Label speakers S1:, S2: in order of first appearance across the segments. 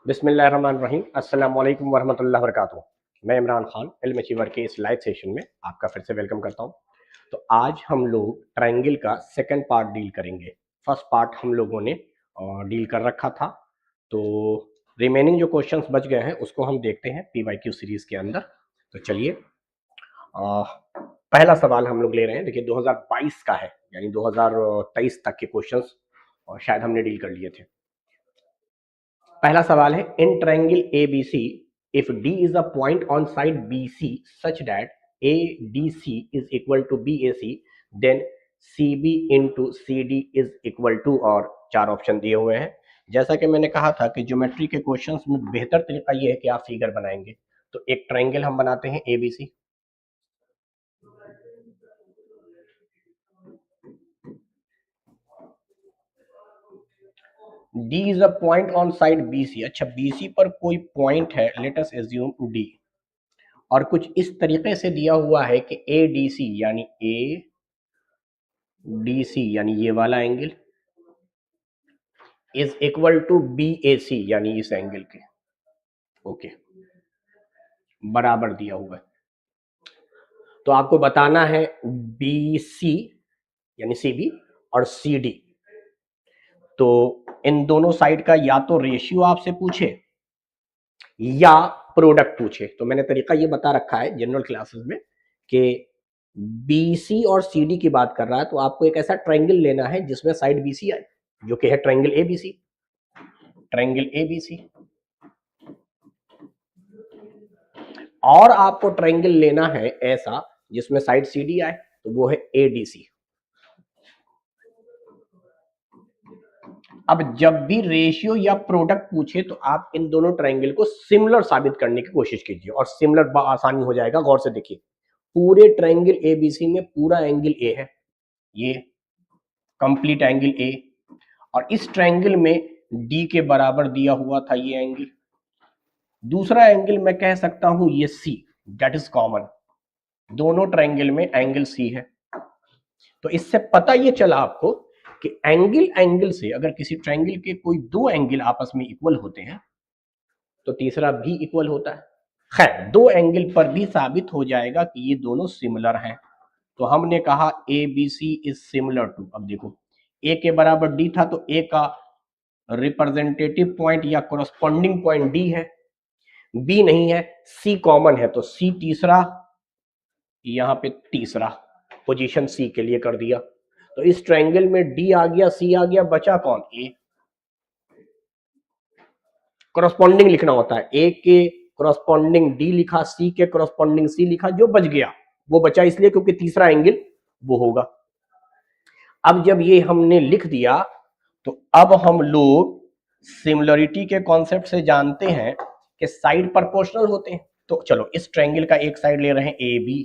S1: बिस्मिल्लाहिर्रहमानिर्रहीम। अस्सलाम वालेकुम वरहमतुल्लाहि वबरकातुहू। मैं इमरान खान इल्म अचीवर के इस लाइव सेशन में आपका फिर से वेलकम करता हूं। तो आज हम लोग ट्रायंगल का सेकंड पार्ट डील करेंगे। फर्स्ट पार्ट हम लोगों ने डील कर रखा था, तो रिमेनिंग जो क्वेश्चंस बच गए हैं उसको हम देखते हैं पीवाईक्यू सीरीज के अंदर। तो चलिए, पहला सवाल हम लोग ले रहे हैं। देखिए 2022 का है, यानी 2023 तक के क्वेश्चंस और शायद हमने डील कर लिए थे। पहला सवाल है, in triangle ABC if D is a point on side BC such that ADC is equal to BAC then CB into CD is equal to, और चार ऑप्शन दिए हुए हैं। जैसा कि मैंने कहा था कि ज्योमेट्री के क्वेश्चंस में बेहतर तरीका यह है कि आप फिगर बनाएंगे। तो एक ट्रायंगल हम बनाते हैं ABC। D is a point on side BC। अच्छा, BC पर कोई पॉइंट है, लेट अस एज्यूम D, और कुछ इस तरीके से दिया हुआ है कि ADC यानी ADC यानी ये वाला angle is equal to BAC यानी इस एंगल के। ओके, बराबर दिया हुआ है। तो आपको बताना है BC यानी CB और CD। तो इन दोनों साइड का या तो रेशियो आपसे पूछे या प्रोडक्ट पूछे, तो मैंने तरीका ये बता रखा है जनरल क्लासेस में कि BC और CD की बात कर रहा है, तो आपको एक ऐसा ट्रायंगल लेना है जिसमें साइड BC आए, जो कि है ट्रायंगल ABC। ट्रायंगल ABC, और आपको ट्रायंगल लेना है ऐसा जिसमें साइड CD आए, तो वो है ADC। अब जब भी रेशियो या प्रोडक्ट पूछे तो आप इन दोनों ट्रायंगल को सिमिलर साबित करने की कोशिश कीजिए, और सिमिलर आसानी हो जाएगा। गौर से देखिए, पूरे ट्रायंगल ABC में पूरा एंगल A है, ये कंप्लीट एंगल A, और इस ट्रायंगल में D के बराबर दिया हुआ था ये एंगल। दूसरा एंगल मैं कह सकता हूं ये C, दैट इज कॉमन, दोनों ट्रायंगल में एंगल C है। तो इससे पता ये चला आपको कि एंगल एंगल से अगर किसी ट्रायंगल के कोई दो एंगल आपस में इक्वल होते हैं तो तीसरा भी इक्वल होता है। खैर, दो एंगल पर भी साबित हो जाएगा कि ये दोनों सिमिलर हैं। तो हमने कहा ABC इज सिमिलर टू, अब देखो A के बराबर D था, तो A का रिप्रेजेंटेटिव पॉइंट या कोरस्पॉन्डिंग पॉइंट D है, B नहीं है, C कॉमन है, तो C तीसरा, यहां पे तीसरा पोजीशन C के लिए कर दिया। तो इस ट्रायंगल में D आ गया, C आ गया, बचा कौन? A। कोरस्पॉन्डिंग लिखना होता है, A के कोरस्पॉन्डिंग D लिखा, C के कोरस्पॉन्डिंग C लिखा, जो बच गया वो बचा इसलिए क्योंकि तीसरा एंगल वो होगा। अब जब ये हमने लिख दिया तो अब हम लोग सिमिलरिटी के कॉन्सेप्ट से जानते हैं कि साइड प्रोपोर्शनल होते हैं। तो चलो, इस ट्रायंगल का एक साइड ले रहे हैं AB,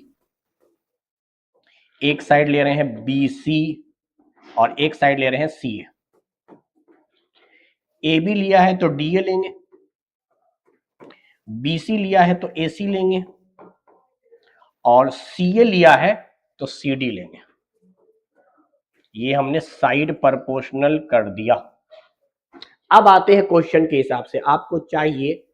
S1: एक साइड ले रहे हैं BC, और एक साइड ले रहे हैं CA। AB लिया है तो DA लेंगे, BC लिया है तो AC लेंगे, और CA लिया है तो CD लेंगे। ये हमने साइड प्रोपोर्शनल कर दिया। अब आते हैं क्वेश्चन के हिसाब से, आपको चाहिए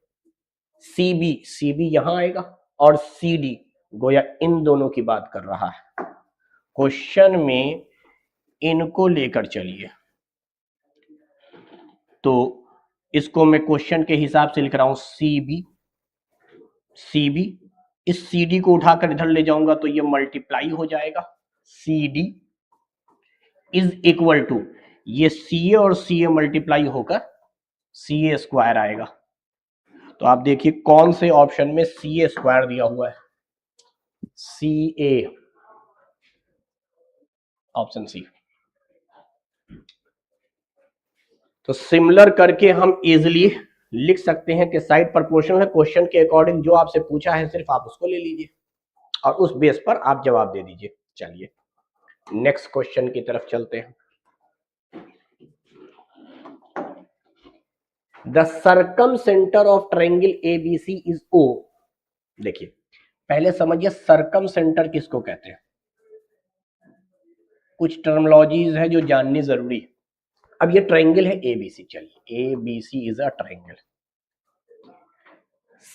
S1: CB यहां आएगा, और CD गोया इन दोनों की बात कर रहा है। क्वेश्चन में इनको लेकर चलिए, तो इसको मैं क्वेश्चन के हिसाब से लिख रहा हूं CB। इस CD को उठाकर इधर ले जाऊंगा तो ये मल्टीप्लाई हो जाएगा, CD इज इक्वल टू, ये CA और CA मल्टीप्लाई होकर CA स्क्वायर आएगा। तो आप देखिए कौन से ऑप्शन में CA स्क्वायर दिया हुआ है, CA, ऑप्शन C। तो सिमिलर करके हम इजिली लिख सकते हैं कि साइड प्रोपोर्शनल है। क्वेश्चन के अकॉर्डिंग जो आपसे पूछा है सिर्फ आप उसको ले लीजिए और उस बेस पर आप जवाब दे दीजिए। चलिए नेक्स्ट क्वेश्चन की तरफ चलते हैं। The circum centre of triangle ABC is O। देखिए पहले समझिए सर्कम सेंटर किसको कहते हैं, कुछ टर्मिनोलॉजीज है जो जाननी जरूरी है। अब ये ट्रायंगल है ABC, चलिए ABC is a triangle,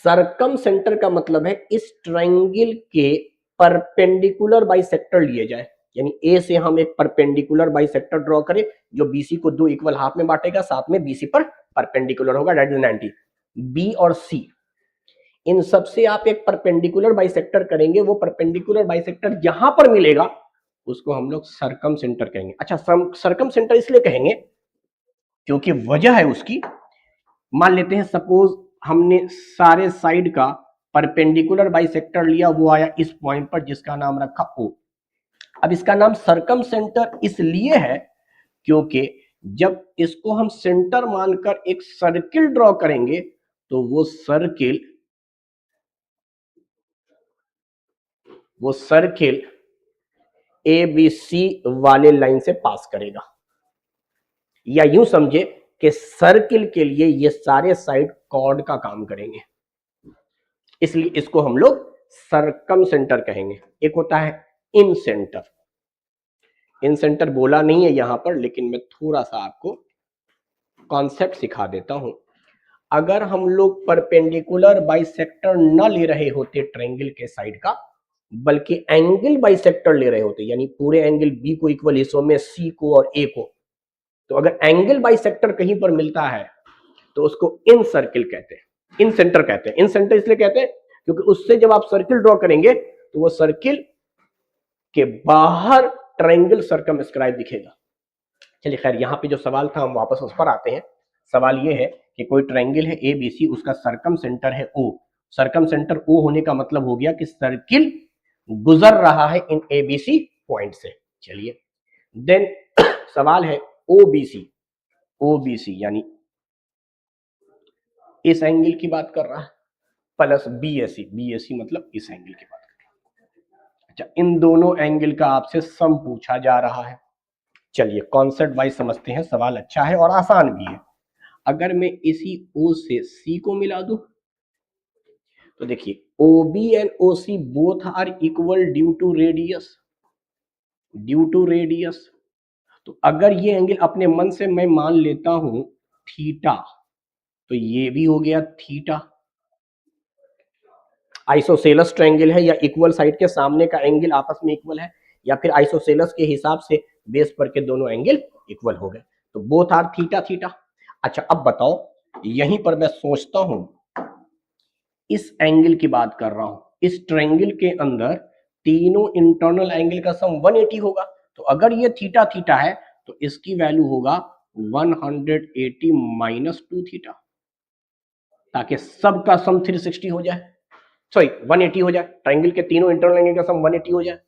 S1: circumcentre का मतलब है इस ट्रायंगल के परपेंडिकुलर बाइसेक्टर लिए जाए, यानी ए से हम एक परपेंडिकुलर बाइसेक्टर ड्रॉ करें जो बीसी को दो इक्वल हाफ में बांटेगा, साथ में बीसी पर परपेंडिकुलर होगा, दैट इज 90। बी और सी इन सब से आप एक परपेंडिकुलर बाइसेक्टर करेंगे, वो परपेंडिकुलर बाइसेक्टर जहां पर मिलेगा उसको हम लोग सरकम सेंटर कहेंगे। अच्छा, सरकम सेंटर इसलिए कहेंगे क्योंकि वजह है उसकी, मान लेते हैं सपोज हमने सारे साइड का परपेंडिकुलर बाइसेक्टर लिया, वो आया इस पॉइंट पर जिसका नाम रखा ओ। अब इसका नाम सरकम सेंटर इसलिए है क्योंकि जब इसको हम सेंटर मानकर एक सर्किल ड्रॉ करेंगे तो वो सर्किल ए बी सी वाले लाइन से पास करेगा, या यूं समझे कि सर्किल के लिए ये सारे साइड कॉर्ड का काम करेंगे, इसलिए इसको हम लोग सरकम सेंटर कहेंगे। एक होता है इन सेंटर, इन सेंटर बोला नहीं है यहां पर, लेकिन मैं थोड़ा सा आपको कॉन्सेप्ट सिखा देता हूं। अगर हम लोग परपेंडिकुलर बाइसेक्टर न ले रहे होते ट्रायंगल के साइड का, बल्कि एंगल बाइसेक्टर ले रहे होते, यानी पूरे एंगल बी को इक्वल हिस्सों में सी को और ए को, तो अगर एंगल बाइसेक्टर कहीं पर मिलता है तो उसको इन सर्किल कहते हैं, इन सेंटर कहते हैं। इन सेंटर इसलिए कहते हैं क्योंकि उससे जब आप सर्किल ड्रॉ करेंगे तो वो सर्किल के बाहर ट्रायंगल सर्कमस्क्राइब दिखेगा। चलिए खैर, यहाँ पे जो सवाल था हम वापस उस पर आते हैं। सवाल ये है कि कोई ट्रायंगल है ए बी सी, उसका सरकम सेंटर है ओ। सरकम सेंटर ओ होने का मतलब हो गया कि सर्किल गुजर रहा है इन ए बी सी पॉइंट से। चलिए देन सवाल है O B C. O B C यानी इस एंगल की बात कर रहा है, प्लस बी ए सी, बी ए सी मतलब इस एंगल की बात कर रहा है। अच्छा, इन दोनों एंगल का आपसे सम पूछा जा रहा है। चलिए कॉन्सेप्ट वाइज समझते हैं, सवाल अच्छा है और आसान भी है। अगर मैं इसी O से C को मिला दूं तो देखिए OB and OC both are equal due to radius, due to radius. तो अगर ये एंगल अपने मन से मैं मान लेता हूं थीटा, तो ये भी हो गया थीटा। आइसोसेलस ट्रायंगल है या इक्वल साइड के सामने का एंगल आपस में इक्वल है, या फिर आइसोसेलस के हिसाब से बेस पर के दोनों एंगल इक्वल हो गए, तो बोथ आर थीटा थीटा। अच्छा अब बताओ, यहीं पर मैं सोचता हूं इस एंगल की बात कर रहा हूं, इस ट्रायंगल के अंदर तीनों इंटरनल एंगल का सम 180 होगा, तो अगर ये थीटा थीटा है तो इसकी वैल्यू होगा 180 माइनस 2 थीटा, ताकि सबका सम 360 हो जाए, सॉरी 180 हो जाए, ट्रायंगल के तीनों इंटरनल एंगल का सम 180 हो जाए।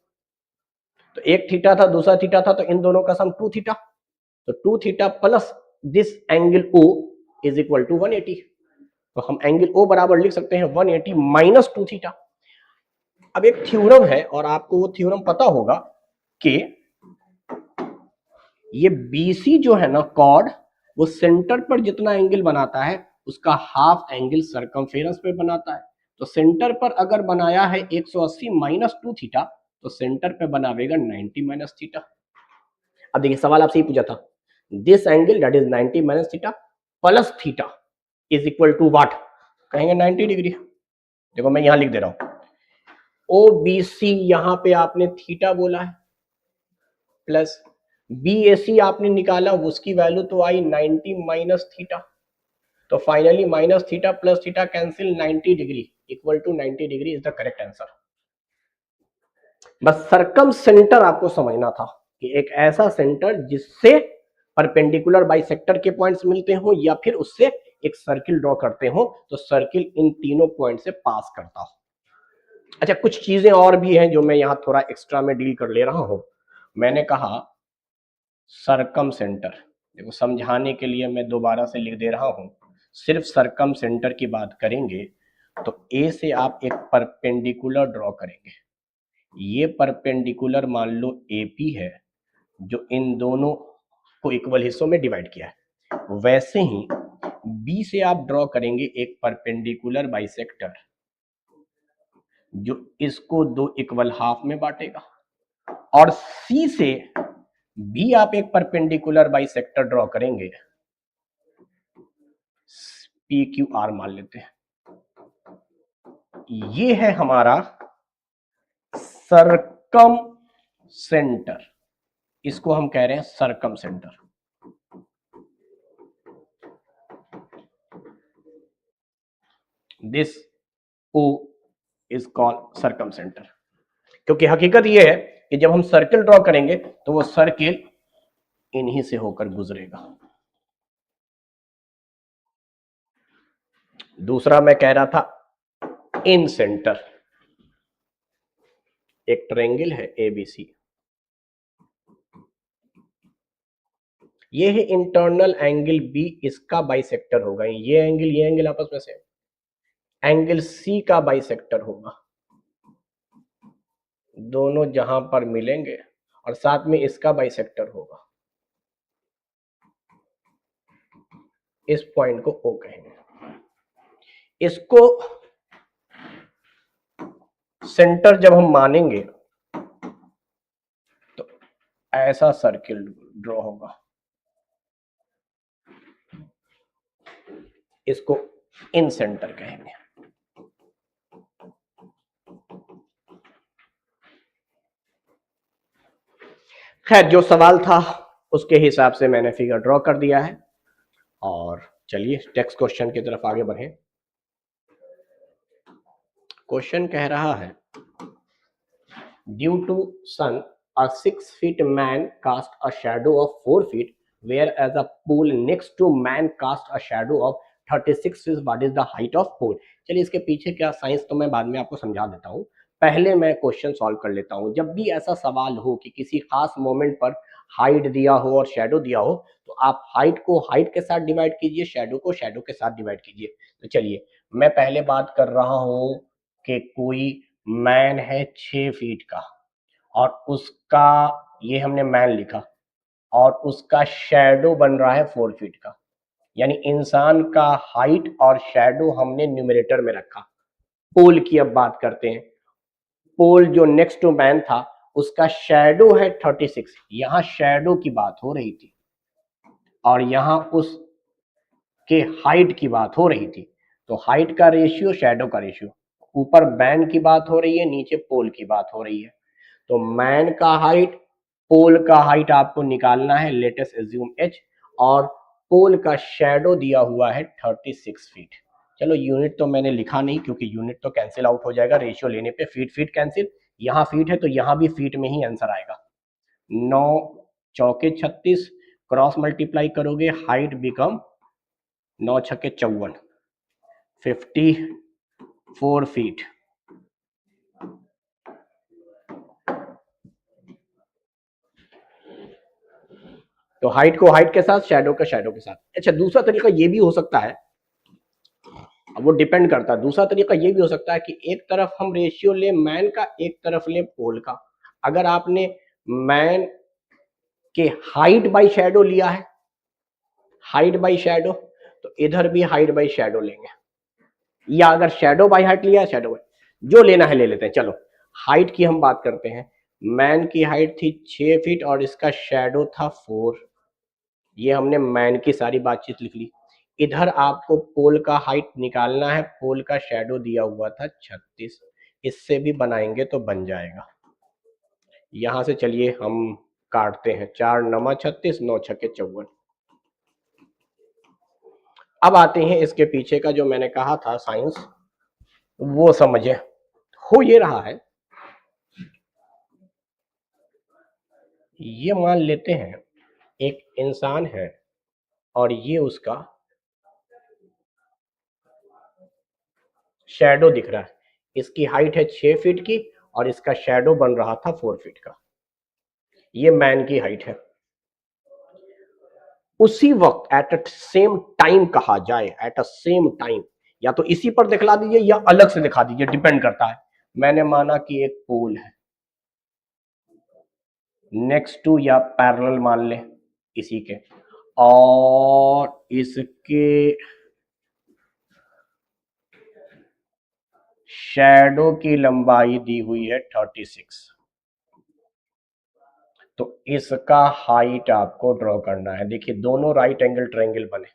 S1: तो एक थीटा था, दूसरा थीटा था, तो इन दोनों का सम 2 थीटा, तो 2 theta plus this angle O is equal to 180। तो हम एंगल O बराबर लिख सकते हैं 180 माइनस 2 थीटा। अब एक थ्योरम है और आपको वो थ्योरम पता होगा कि ये BC जो है ना कॉर्ड, वो सेंटर पर जितना एंगल बनाता है उसका हाफ एंगल सर्कमफेरेंस पे बनाता है। तो सेंटर पर अगर बनाया है 180 माइनस 2 थीटा, तो सेंटर पे बनावेगा 90 माइनस थीटा। अब देखिए सवाल आपसे ही पूछा था, this angle that is 90 minus theta plus theta is equal to what, कहेंगे 90 डिग्री। देखो मैं यहां लिख दे रहा हूं OBC, यहां पे आपने थीटा बोला है, प्लस BAC आपने निकाला, उसकी वैल्यू तो आई 90 माइनस थीटा, तो finally minus theta plus theta cancel, 90 degree equal to 90 degree is the correct answer. बस सरकम सेंटर आपको समझना था कि एक ऐसा सेंटर जिससे परपेंडिकुलर बाइसेक्टर के पॉइंट्स मिलते हो या फिर उससे एक सर्किल ड्रॉ करते हो, तो सर्किल इन तीनों पॉइंट से पास करता हो। अच्छा कुछ चीजें और भी हैं जो मैं यहां थोड़ा एक्स्ट्रा में डील कर ले रहा हूं। मैंने कहा सरकम सेंटर, देखो समझाने के लिए मैं दोबारा से लिख दे रहा हूं, सिर्फ सरकम सेंटर की बात करेंगे तो ए से आप एक परपेंडिकुलर ड्रॉ करेंगे, ये परपेंडिकुलर मान लो AP है जो इन दोनों को इक्वल हिस्सों में डिवाइड किया है। वैसे ही B से आप ड्रॉ करेंगे एक परपेंडिकुलर बाइसेक्टर जो इसको दो इक्वल हाफ में बांटेगा, और C से भी आप एक परपेंडिकुलर बाइसेक्टर ड्रॉ करेंगे, PQR मान लेते हैं, ये है हमारा सरकम सेंटर, इसको हम कह रहे हैं circumcentre. This O is called circumcentre, क्योंकि हकीकत यह है कि जब हम सर्किल ड्रॉ करेंगे तो वो सर्किल इन्हीं से होकर गुजरेगा। दूसरा मैं कह रहा था इन सेंटर, एक ट्रायंगल है एबीसी, ये है इंटरनल एंगल बी, इसका बाइसेक्टर होगा, ये एंगल आपस में से एंगल सी का बाइसेक्टर होगा, दोनों जहां पर मिलेंगे, और साथ में इसका बाइसेक्टर होगा। इस पॉइंट को ओ कहेंगे। इसको सेंटर जब हम मानेंगे तो ऐसा सर्किल ड्रॉ होगा, इसको इन सेंटर कहेंगे। खैर, जो सवाल था उसके हिसाब से मैंने फिगर ड्रॉ कर दिया है, और चलिए नेक्स्ट क्वेश्चन की तरफ आगे बढ़ें। क्वेश्चन कह रहा है, due to sun a 6 feet man cast a shadow of 4 feet, whereas a pool next to man cast a shadow of 36 feet. What is the height of pool? चलिए इसके पीछे क्या साइंस तो मैं बाद में आपको समझा देता हूँ, पहले मैं क्वेश्चन सॉल्व कर लेता हूँ। जब भी ऐसा सवाल हो कि किसी खास मोमेंट पर हाइट दिया हो और शेडो दिया हो, तो आप हाइट को हाइट के साथ डिवाइड कीजिए, शेडो को शेडो के साथ डिवाइड कीजिए। तो चलिए मैं पहले बात कर रहा हूँ कि कोई मैन है 6 फीट का, और उसका, ये हमने मैन लिखा, और उसका शेडो बन रहा है 4 फीट का, यानी इंसान का हाइट और शेडो हमने न्यूमरेटर में रखा। पोल की अब बात करते हैं। पोल जो नेक्स्ट टू मैन था उसका शेडो है 36, यहां शेडो की बात हो रही थी और यहां उस के हाइट की बात हो रही थी। तो हाइट का रेशियो शेडो का रेशियो, ऊपर मैन की बात हो रही है, नीचे पोल की बात हो रही है। तो मैन का हाइट, पोल का हाइट आपको निकालना है, लेट अस अज्यूम h, और पोल का शेडो दिया हुआ है 36 फीट। चलो यूनिट तो मैंने लिखा नहीं क्योंकि यूनिट तो कैंसिल आउट हो जाएगा, रेशियो लेने पे फीट फीट कैंसिल, यहाँ फीट है तो यहाँ भी फीट में ही आंसर आएगा। 9 चौके 36, क्रॉस मल्टीप्लाई करोगे, हाइट बिकम 9 छक्के 54, 54 फीट। तो हाइट को हाइट के साथ, शैडो का शैडो के साथ। अच्छा, दूसरा तरीका ये भी हो सकता है, अब वो डिपेंड करता है, दूसरा तरीका ये भी हो सकता है कि एक तरफ हम रेशियो ले मैन का, एक तरफ ले पोल का। अगर आपने मैन के हाइट बाई शैडो लिया है, हाइट बाई शैडो, तो इधर भी हाइट बाई शैडो लेंगे, या अगर शैडो बाई हाइट लिया, शैडो बाई, जो लेना है ले लेते हैं। चलो हाइट की हम बात करते हैं। मैन की हाइट थी 6 फीट और इसका शैडो था 4, ये हमने मैन की सारी बातचीत लिख ली। इधर आपको पोल का हाइट निकालना है, पोल का शैडो दिया हुआ था 36, इससे भी बनाएंगे तो बन जाएगा। यहां से चलिए हम काटते हैं, 4 नमा 36, 9 छक्के 54। अब आते हैं इसके पीछे का जो मैंने कहा था साइंस, वो समझे। हो ये रहा है, ये मान लेते हैं एक इंसान है और ये उसका शैडो दिख रहा है, इसकी हाइट है 6 फीट की और इसका शैडो बन रहा था 4 फीट का, ये मैन की हाइट है। उसी वक्त एट अ सेम टाइम कहा जाए, एट अ सेम टाइम, या तो इसी पर दिखला दीजिए या अलग से दिखा दीजिए, डिपेंड करता है। मैंने माना कि एक पोल है नेक्स्ट टू या पैरेलल मान ले इसी के, और इसके शैडो की लंबाई दी हुई है 36, तो इसका हाइट आपको ड्रॉ करना है। देखिए दोनों राइट एंगल ट्रायंगल बने,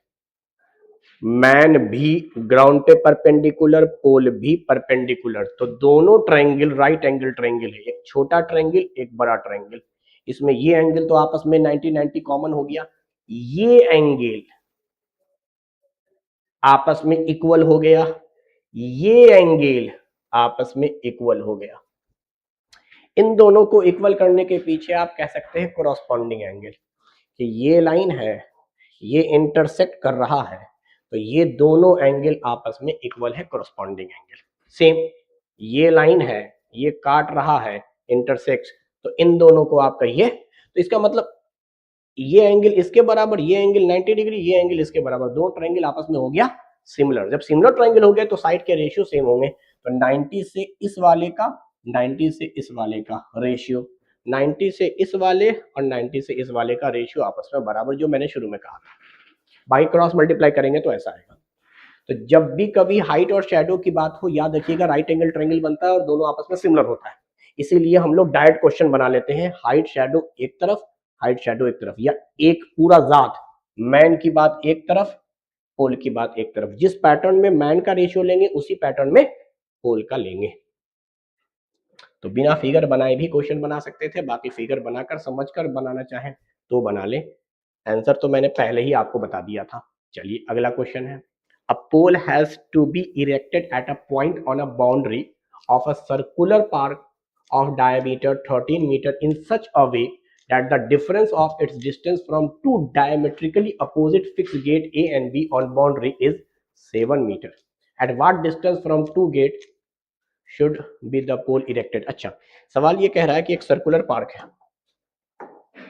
S1: मैन भी ग्राउंड पे परपेंडिकुलर, पोल भी परपेंडिकुलर, तो दोनों ट्रायंगल राइट एंगल ट्रायंगल है, एक छोटा ट्रायंगल एक बड़ा ट्रायंगल। इसमें ये एंगल तो आपस में 90-90 कॉमन हो गया, ये एंगल आपस में इक्वल हो गया, ये एंगल आपस में इक्वल हो गया। इन दोनों को इक्वल करने के पीछे आप कह सकते हैं कोरस्पॉन्डिंग एंगल, कि ये लाइन है, ये इंटरसेक्ट कर रहा है, तो ये दोनों एंगल आपस में इक्वल है, कोरस्पॉन्डिंग एंगल। सेम ये लाइन है, ये काट रहा है, इंटरसेक्ट, तो इन दोनों को आप कहिए, तो इसका मतलब ये एंगल इसके बराबर, ये एंगल 90 डिग्री, ये एंगल इसके बराबर, दो ट्रायंगल आपस में हो गया सिमिलर। जब सिमिलर ट्रायंगल हो गए तो साइड के रेशियो सेम होंगे, तो 90 से इस वाले का, 90 से इस वाले का रेशियो, 90 से इस वाले और 90 से इस वाले का रेशियो आपस में बराबर, जो मैंने शुरू में कहा था। बाई क्रॉस मल्टीप्लाई करेंगे तो ऐसा आएगा। तो जब भी कभी हाइट और शैडो की बात हो, याद रखिएगा राइट एंगल ट्रायंगल बनता है और दोनों आपस में सिमिलर होता है, इसीलिए हम लोग डायरेक्ट क्वेश्चन बना लेते हैं, हाइट शैडो एक तरफ, हाइट शैडो एक तरफ, या एक पूरा जात, मैन की बात एक तरफ, पोल की बात एक तरफ। जिस पैटर्न में मैन का रेशियो लेंगे उसी पैटर्न में पोल का लेंगे। तो बिना फिगर बनाए भी क्वेश्चन बना सकते थे, बाकी फिगर बनाकर समझकर बनाना चाहें तो बना ले। आंसर तो मैंने पहले ही आपको बता दिया था। चलिए अगला क्वेश्चन है, a pole has to be erected at a point on a boundary of a circular park of diameter 13 meter in such a way that the difference of its distance from two diametrically opposite fixed gate A and B on boundary is 7 meter. At what distance from two gate should be the pole erected? अच्छा, सवाल ये कह रहा है कि एक circular park है,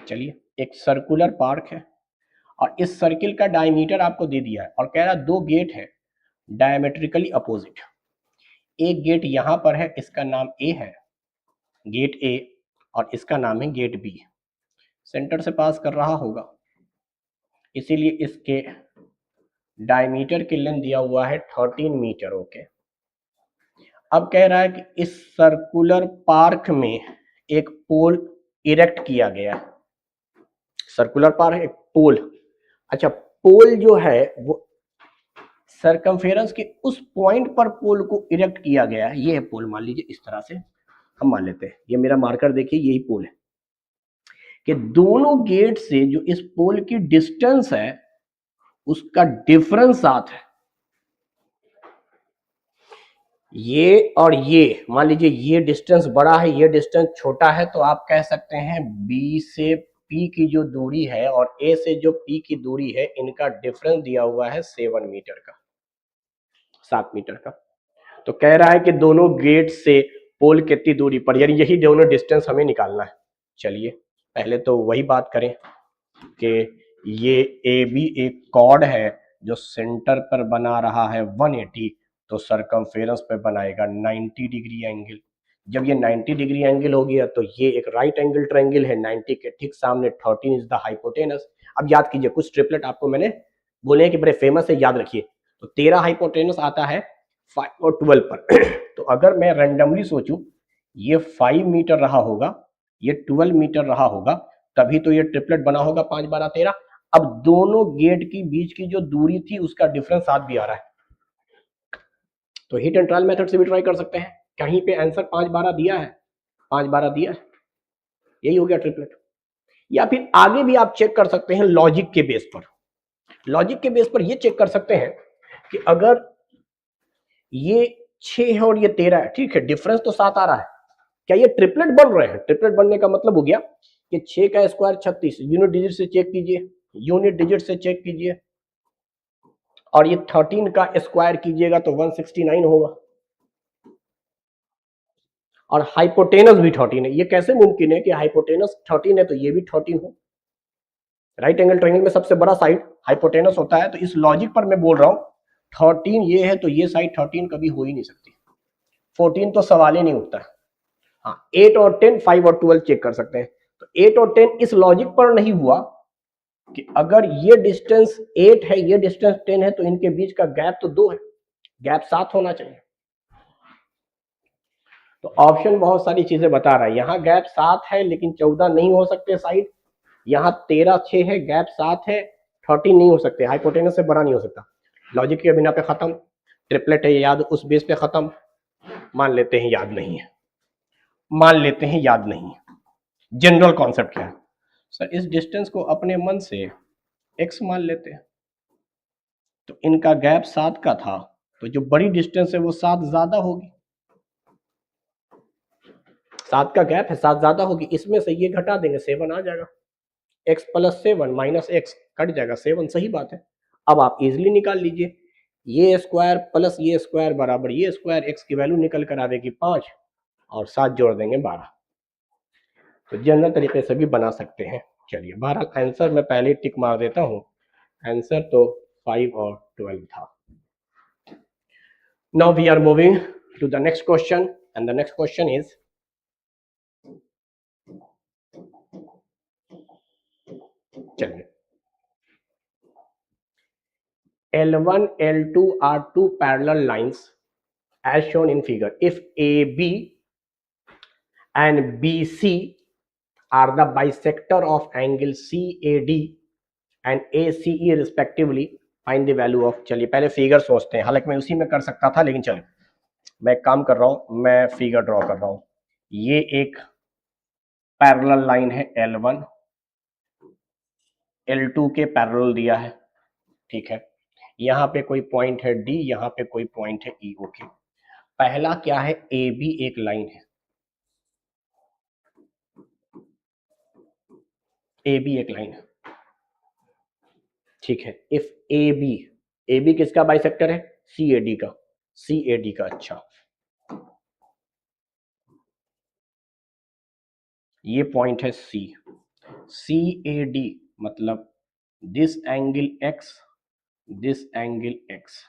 S1: चलिए एक सर्कुलर पार्क है और इस सर्किल का डायमीटर आपको दे दिया है और कह रहा है दो गेट है डायमेट्रिकली अपोजिट। एक गेट यहां पर है, इसका नाम ए है, गेट ए, और इसका नाम है गेट बी, सेंटर से पास कर रहा होगा, इसीलिए इसके डायमीटर की लेंथ दिया हुआ है 13 मीटर। ओके, अब कह रहा है कि इस सर्कुलर पार्क में एक पोल इरेक्ट किया गया है, सर्कुलर पार्क एक पोल, अच्छा पोल जो है वो सरकमफेरेंस के उस पॉइंट पर पोल को इरेक्ट किया गया है, ये है पोल, मान लीजिए इस तरह से हम मान लेते हैं, ये मेरा मार्कर देखिए यही पोल है, कि दोनों गेट से जो इस पोल की डिस्टेंस है उसका डिफरेंस 7 है, ये और ये, मान लीजिए ये डिस्टेंस बड़ा है, ये डिस्टेंस छोटा है, तो आप कह सकते हैं बी से पी की जो दूरी है और ए से जो पी की दूरी है, इनका डिफरेंस दिया हुआ है 7 मीटर का, 7 मीटर का। तो कह रहा है कि दोनों गेट से पोल कितनी दूरी पर, यानी यही दोनों डिस्टेंस हमें निकालना है। चलिए पहले तो वही बात करें कि ये ए बी एक कॉर्ड है जो सेंटर पर बना रहा है 180, तो सरकमफेरेंस पे बनाएगा 90 डिग्री एंगल। जब ये 90 डिग्री एंगल हो गया तो ये एक राइट एंगल ट्रायंगल है, 90 के ठीक सामने 13 इज द हाइपोटेनस। अब याद कीजिए कुछ ट्रिपलेट आपको मैंने बोले हैं कि बड़े फेमस है, याद रखिए। तो 13 हाइपोटेनस आता है 5 और 12 पर तो अगर मैं रैंडमली सोचूं ये 5 मीटर रहा होगा, ये 12 मीटर रहा होगा, तभी तो ये ट्रिपलेट बना होगा 5 12 13। अब दोनों गेट की बीच की जो दूरी थी उसका डिफरेंस 7 भी आ रहा है, तो हिट एंड ट्रायल मेथड से भी ट्राई कर सकते हैं। कहीं पे आंसर 5 12 दिया है, 5 12 दिया है, यही हो गया ट्रिपलेट। या फिर आगे भी आप चेक कर सकते हैं लॉजिक के बेस पर, लॉजिक के बेस पर ये चेक कर सकते हैं कि अगर ये 6 है और ये 13 है, ठीक है, डिफरेंस तो 7 आ रहा है, क्या ये ट्रिपलेट बन रहे हैं? ट्रिपलेट बनने का मतलब हो गया कि 6 का स्क्वायर 36, यूनिट डिजिट से चेक कीजिए, यूनिट डिजिट से चेक कीजिए, और ये 13 का स्क्वायर कीजिएगा तो 169 होगा, और हाइपोटेनस भी 13 है। ये कैसे मुमकिन है कि हाइपोटेनस 13 है तो ये भी 13 हो? राइट एंगल ट्रायंगल में सबसे बड़ा साइड हाइपोटेनस होता है, तो इस लॉजिक पर मैं बोल रहा हूं 13 ये है तो ये साइड 13 कभी हो ही नहीं सकती, 14 तो सवाल ही नहीं उठता। हाँ 8 और 10, 5 और 12 चेक कर सकते हैं। तो 8 और 10 इस लॉजिक पर नहीं हुआ कि अगर ये डिस्टेंस 8 है, ये डिस्टेंस 10 है, तो इनके बीच का गैप तो 2 है, गैप 7 होना चाहिए। तो ऑप्शन बहुत सारी चीजें बता रहा है, यहाँ गैप 7 है लेकिन 14 नहीं हो सकते साइड, यहाँ 13 6 है, गैप 7 है, 13 नहीं हो सकते, हाइपोटेनस से बड़ा नहीं हो सकता। लॉजिक के बिना पे खत्म, ट्रिपलेट है याद उस बेस पे खत्म, मान लेते हैं याद नहीं है, मान लेते हैं याद नहीं है। जनरल कॉन्सेप्ट क्या है सर, इस डिस्टेंस को अपने मन से x मान लेते हैं, तो इनका गैप 7 का था, तो जो बड़ी डिस्टेंस है वो 7 ज्यादा होगी, 7 का गैप है 7 ज्यादा होगी, इसमें से ये घटा देंगे 7 आ जाएगा, x plus 7 minus x cut जाएगा 7, सही बात है। अब आप इजिली निकाल लीजिए, ये स्क्वायर प्लस ये स्क्वायर बराबर ये स्क्वायर, x की वैल्यू निकल कर आएगी 5 और 7 जोड़ देंगे 12, तो जनरल तरीके से भी बना सकते हैं। चलिए बहरहाल आंसर मैं पहले टिक मार देता हूँ, आंसर तो 5 और 12 था। Now we are moving to the next question and the next question is चलिए L1 L2 are two parallel lines as shown in figure. If AB and BC are the bisector of angle CAD and ACE respectively, find the value of, चलिए पहले figure सोचते हैं, हालांकि मैं उसी में कर सकता था लेकिन चलिए मैं काम कर रहा हूं, मैं फिगर ड्रॉ कर रहा हूं। ये एक पैरेलल लाइन है L1, L2 के पैरेलल दिया है, ठीक है, यहाँ पे कोई पॉइंट है D, यहाँ पे कोई पॉइंट है E, ओके। पहला क्या है, AB एक लाइन है, AB एक लाइन है, ठीक है। इफ AB किसका बाइसेक्टर है, CAD का, CAD का, अच्छा ये पॉइंट है C, CAD मतलब this angle X, this angle X,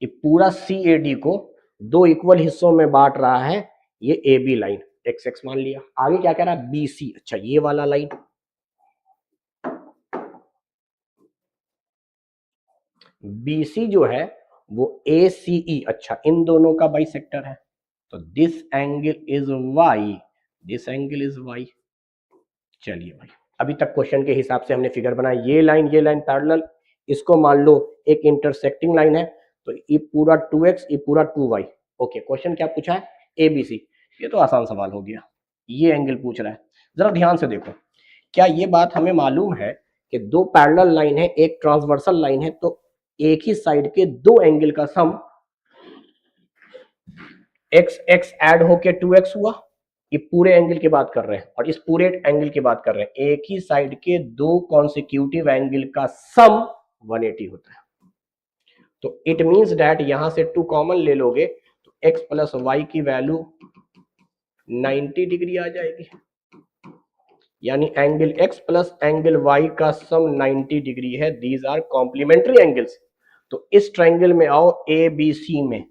S1: ये पूरा CAD को दो इक्वल हिस्सों में बांट रहा है, ये AB लाइन XX मान लिया। आगे क्या कह रहा है, BC, अच्छा ये वाला लाइन, BC जो है वो ACE, अच्छा इन दोनों का बाइसेक्टर है, तो this angle is Y, this angle is Y। चलिए भाई अभी तक क्वेश्चन के हिसाब से हमने फिगर बनाया, ये लाइन पैरेलल, इसको मान लो एक इंटरसेक्टिंग लाइन है, तो ये पूरा 2x, ये पूरा 2y, ओके। क्वेश्चन क्या पूछा है, ABC, ये तो आसान सवाल हो गया, ये एंगल पूछ रहा है। जरा ध्यान से देखो, क्या ये बात हमें मालूम है कि दो पैरेलल लाइन है, एक ट्रांसवर्सल लाइन है, तो एक ही साइड के दो एंगल का सम x ऐड होके 2x हुआ, ये पूरे एंगल की बात कर रहे हैं और इस पूरे एंगल की बात कर रहे हैं, एक ही साइड के दो कॉन्सिक्यूटिव एंगल का सम 180 होता है, तो इट मींस दैट यहां से 2 कॉमन ले लोगे तो x प्लस वाई की वैल्यू 90 डिग्री आ जाएगी, यानी angle x plus angle y का सम 90 डिग्री है, दीज आर कॉम्प्लीमेंट्री एंगल्स। तो इस ट्रायंगल में आओ ABC में,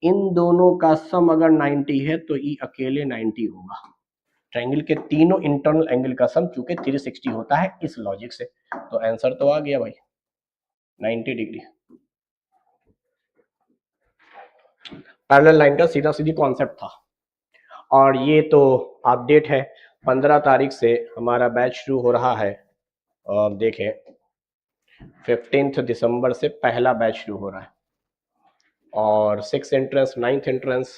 S1: इन दोनों का सम अगर 90 है तो ई अकेले 90 होगा, ट्रायंगल के तीनों इंटरनल एंगल का सम चूंकि 360 होता है इस लॉजिक से, तो आंसर तो आ गया भाई 90 डिग्री। पैरेलल लाइन का सीधा सीधी कॉन्सेप्ट था, और ये तो अपडेट है, 15 तारीख से हमारा बैच शुरू हो रहा है, देखें 15 दिसंबर से पहला बैच शुरू हो रहा है, और 6 एंट्रेंस 9th एंट्रेंस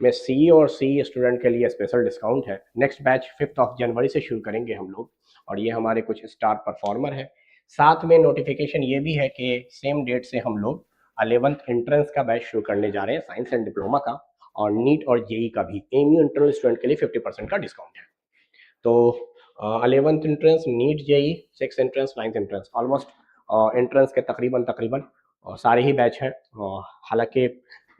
S1: में CE और CE स्टूडेंट के लिए स्पेशल डिस्काउंट है। नेक्स्ट बैच 5 जनवरी से शुरू करेंगे हम लोग, और ये हमारे कुछ स्टार परफॉर्मर है। साथ में नोटिफिकेशन ये भी है कि सेम डेट से हम लोग 11th एंट्रेंस का बैच शुरू करने जा रहे हैं, साइंस एंड डिप्लोमा का, और नीट और जेई का भी। एमयू इंटरनल स्टूडेंट के लिए 50% का डिस्काउंट है। तो 11th entrance, NEET, JEE, 6th entrance, 9th entrance, almost entrance के तकरीबन सारे ही बैच हैं, हालांकि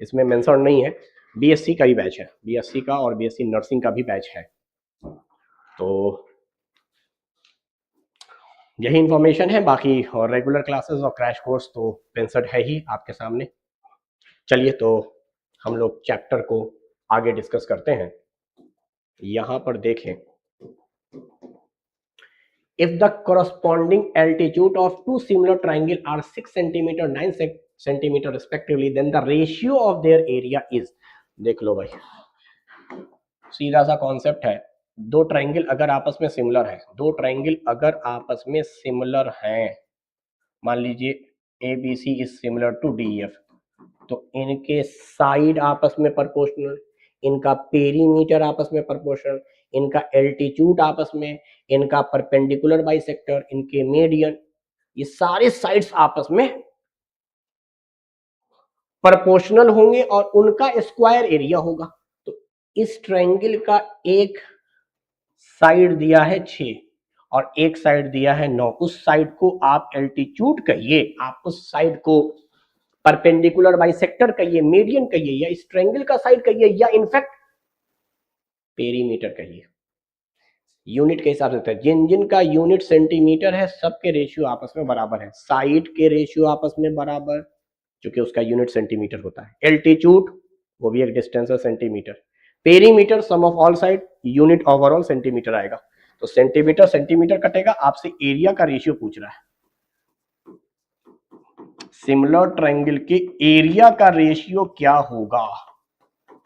S1: इसमें मेंशन नहीं है, BSc का ही बैच है, BSc का और BSc नर्सिंग का भी बैच है। तो यही इंफॉर्मेशन है, बाकी और रेगुलर क्लासेस और क्रैश कोर्स तो पेंसड है ही आपके सामने। चलिए तो हम लोग चैप्टर को आगे डिस्कस करते हैं। यहां पर देखें, if the corresponding altitude of two similar triangles are 6 cm 9 cm respectively, then the ratio of their area is, देख लो भाई सीधा सा कॉन्सेप्ट है, दो ट्रायंगल अगर आपस में सिमिलर है, दो ट्रायंगल अगर आपस में सिमिलर हैं, मान लीजिए A B C is similar to D F. तो इनके साइड आपस में प्रोपोर्शनल, इनका पेरीमीटर आपस में प्रोपोर्शनल, इनका एल्टीट्यूड आपस में, इनका परपेंडिकुलर बाइसेक्टर, इनके मीडियन, ये सारे साइड्स आपस में प्रोपोर्शनल होंगे और उनका स्क्वायर एरिया होगा। तो इस ट्रायंगल का एक साइड दिया है 6 और एक साइड दिया है 9, उस साइड को आप एल्टीट्यूड कहिए, आप उस साइड को परपेंडिकुलर बाइसेक्टर कहिए, मीडियन कहिए, या इस ट्रायंगल का साइड कहिए, या इनफैक्ट पेरीमीटर कहिए। यूनिट के हिसाब से जिन जिन का यूनिट सेंटीमीटर है सबके रेशियो आपस में बराबर है। साइड के रेशियो आपस में बराबर, क्योंकि उसका यूनिट सेंटीमीटर होता है। एल्टीट्यूड वो भी एक डिस्टेंस है centimetre. Perimeter sum of all side, unit overall centimetre आएगा। तो सेंटीमीटर सेंटीमीटर कटेगा, आपसे एरिया का रेशियो पूछ रहा है। सिमिलर ट्रायंगल के एरिया का रेशियो क्या होगा?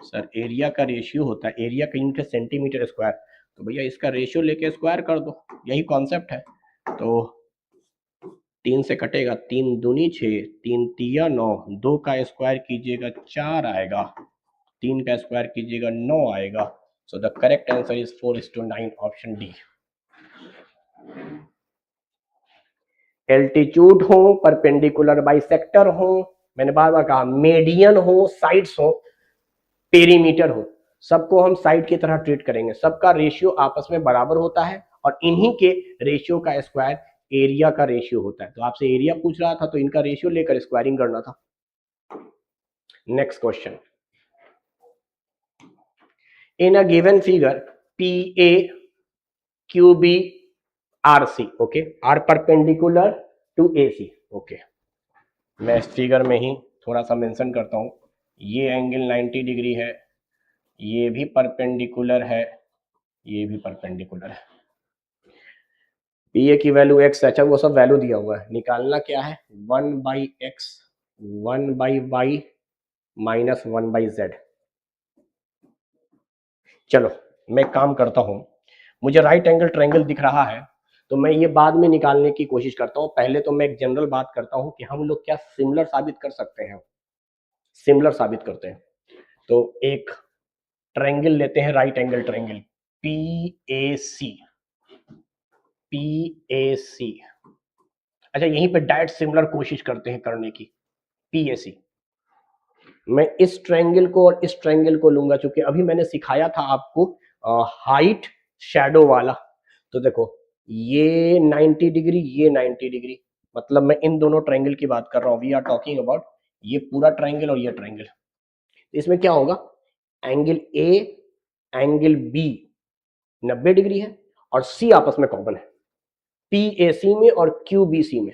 S1: सर एरिया का रेशियो होता है, एरिया का यूनिट है सेंटीमीटर स्क्वायर, तो भैया इसका रेशियो लेके स्क्वायर कर दो, यही कॉन्सेप्ट है। तो 3 से कटेगा, 3 दूनी 6, 3 तिया 9, 2 का स्क्वायर कीजिएगा 4 आएगा, 3 का स्क्वायर कीजिएगा 9 आएगा। सो the correct answer is 4:9, option D. Altitude हो, परपेंडिकुलर बाइसेक्टर हो, मैंने बार बार कहा, मीडियन हो, साइड्स हो, पेरीमीटर हो, सबको हम साइड की तरह ट्रीट करेंगे। सबका रेशियो आपस में बराबर होता है और इन्हीं के रेशियो का स्क्वायर एरिया का रेशियो होता है। तो आपसे एरिया पूछ रहा था तो इनका रेशियो लेकर स्क्वायरिंग करना था। Next question, in a given figure P A Q B R C, okay, R perpendicular to A C. Okay, मैं इस फिगर में ही थोड़ा सा मेंशन करता हूं, ये एंगल 90 डिग्री है, ये भी परपेंडिकुलर है, ये भी परपेंडिकुलर है। पी ए की वैल्यू एक्स, अच्छा वो सब वैल्यू दिया हुआ है, निकालना क्या है, 1/x 1/y माइनस 1/z। चलो मैं काम करता हूं, मुझे राइट एंगल ट्रायंगल दिख रहा है तो मैं ये बाद में निकालने की कोशिश करता हूं। पहले तो मैं एक जनरल बात करता हूं कि हम लोग क्या सिमिलर साबित कर सकते हैं। सिमिलर साबित करते हैं तो एक ट्रायंगल लेते हैं, right angle triangle PAC। PAC, अच्छा यहीं पे डायरेक्ट सिमिलर कोशिश करते हैं करने की। PAC, मैं इस ट्रायंगल को और इस ट्रायंगल को लूंगा, क्योंकि अभी मैंने सिखाया था आपको हाइट शैडो वाला। तो देखो ये 90 डिग्री, ये 90 डिग्री, मतलब मैं इन दोनों ट्रायंगल की बात कर रहा हूँ। वी आर टॉकिंग अबाउट ये पूरा ट्रायंगल और ये ट्रायंगल। इसमें क्या होगा, angle A angle B 90 degree है और सी आपस में कॉमन है, PAC में और QBC में।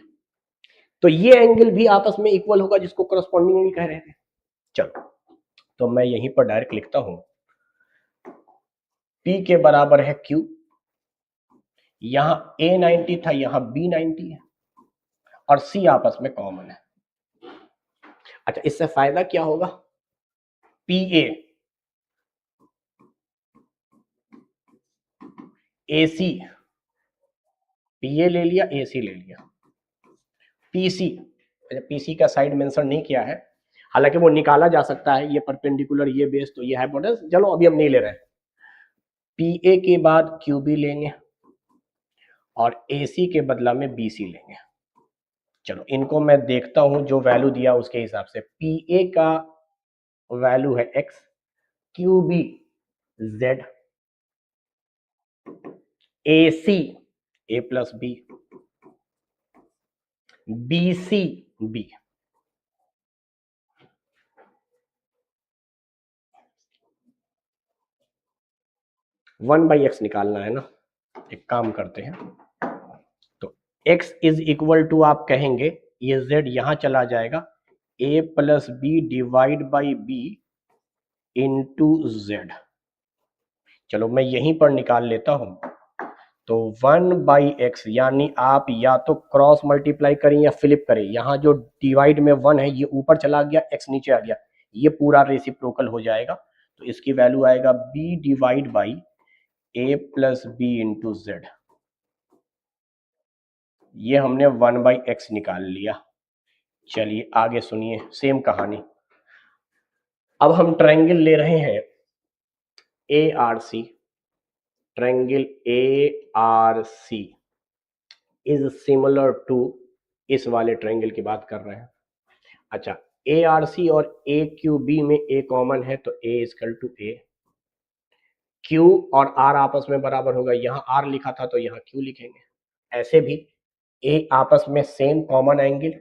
S1: तो ये एंगल भी आपस में इक्वल होगा, जिसको करस्पॉन्डिंग एंगल कह रहे थे। चलो तो मैं यहीं पर डायरेक्ट लिखता हूं, P के बराबर है Q, यहां A 90 था, यहां B 90 है और C आपस में कॉमन है। अच्छा इससे फायदा क्या होगा, PA AC, PA ले लिया, AC ले लिया, PC, अच्छा PC का साइड मेंशन नहीं किया है, हालांकि वो निकाला जा सकता है, ये परपेंडिकुलर, ये बेस, तो ये हाइपोटेनस, चलो अभी हम नहीं ले रहे हैं। PA के बाद QB लेंगे और AC के बदला में BC लेंगे। चलो इनको मैं देखता हूं, जो वैल्यू दिया उसके हिसाब से PA का वैल्यू है x, QB z, AC A plus B, BC B। 1/x निकालना है ना, एक काम करते हैं, तो x इज इक्वल टू आप कहेंगे ये z यहां चला जाएगा, a plus B divide by B into Z. चलो मैं यहीं पर निकाल लेता हूं, तो 1/x, यानी आप या तो क्रॉस मल्टीप्लाई करें या फ्लिप करें, यहां जो डिवाइड में 1 है ये ऊपर चला गया, x नीचे आ गया, ये पूरा रेसिप्रोकल हो जाएगा। तो इसकी वैल्यू आएगा b divide by a plus B into Z. ये हमने 1/x निकाल लिया। चलिए आगे सुनिए, सेम कहानी। अब हम ट्रायंगल ले रहे हैं A R C, triangle A R C is similar to, इस वाले ट्रायंगल की बात कर रहे हैं। अच्छा, ए आर सी और ए क्यू बी में ए कॉमन है तो ए इजकल टू ए, क्यू और आर आपस में बराबर होगा, यहाँ आर लिखा था तो यहाँ क्यू लिखेंगे। ऐसे भी ए आपस में same common angle,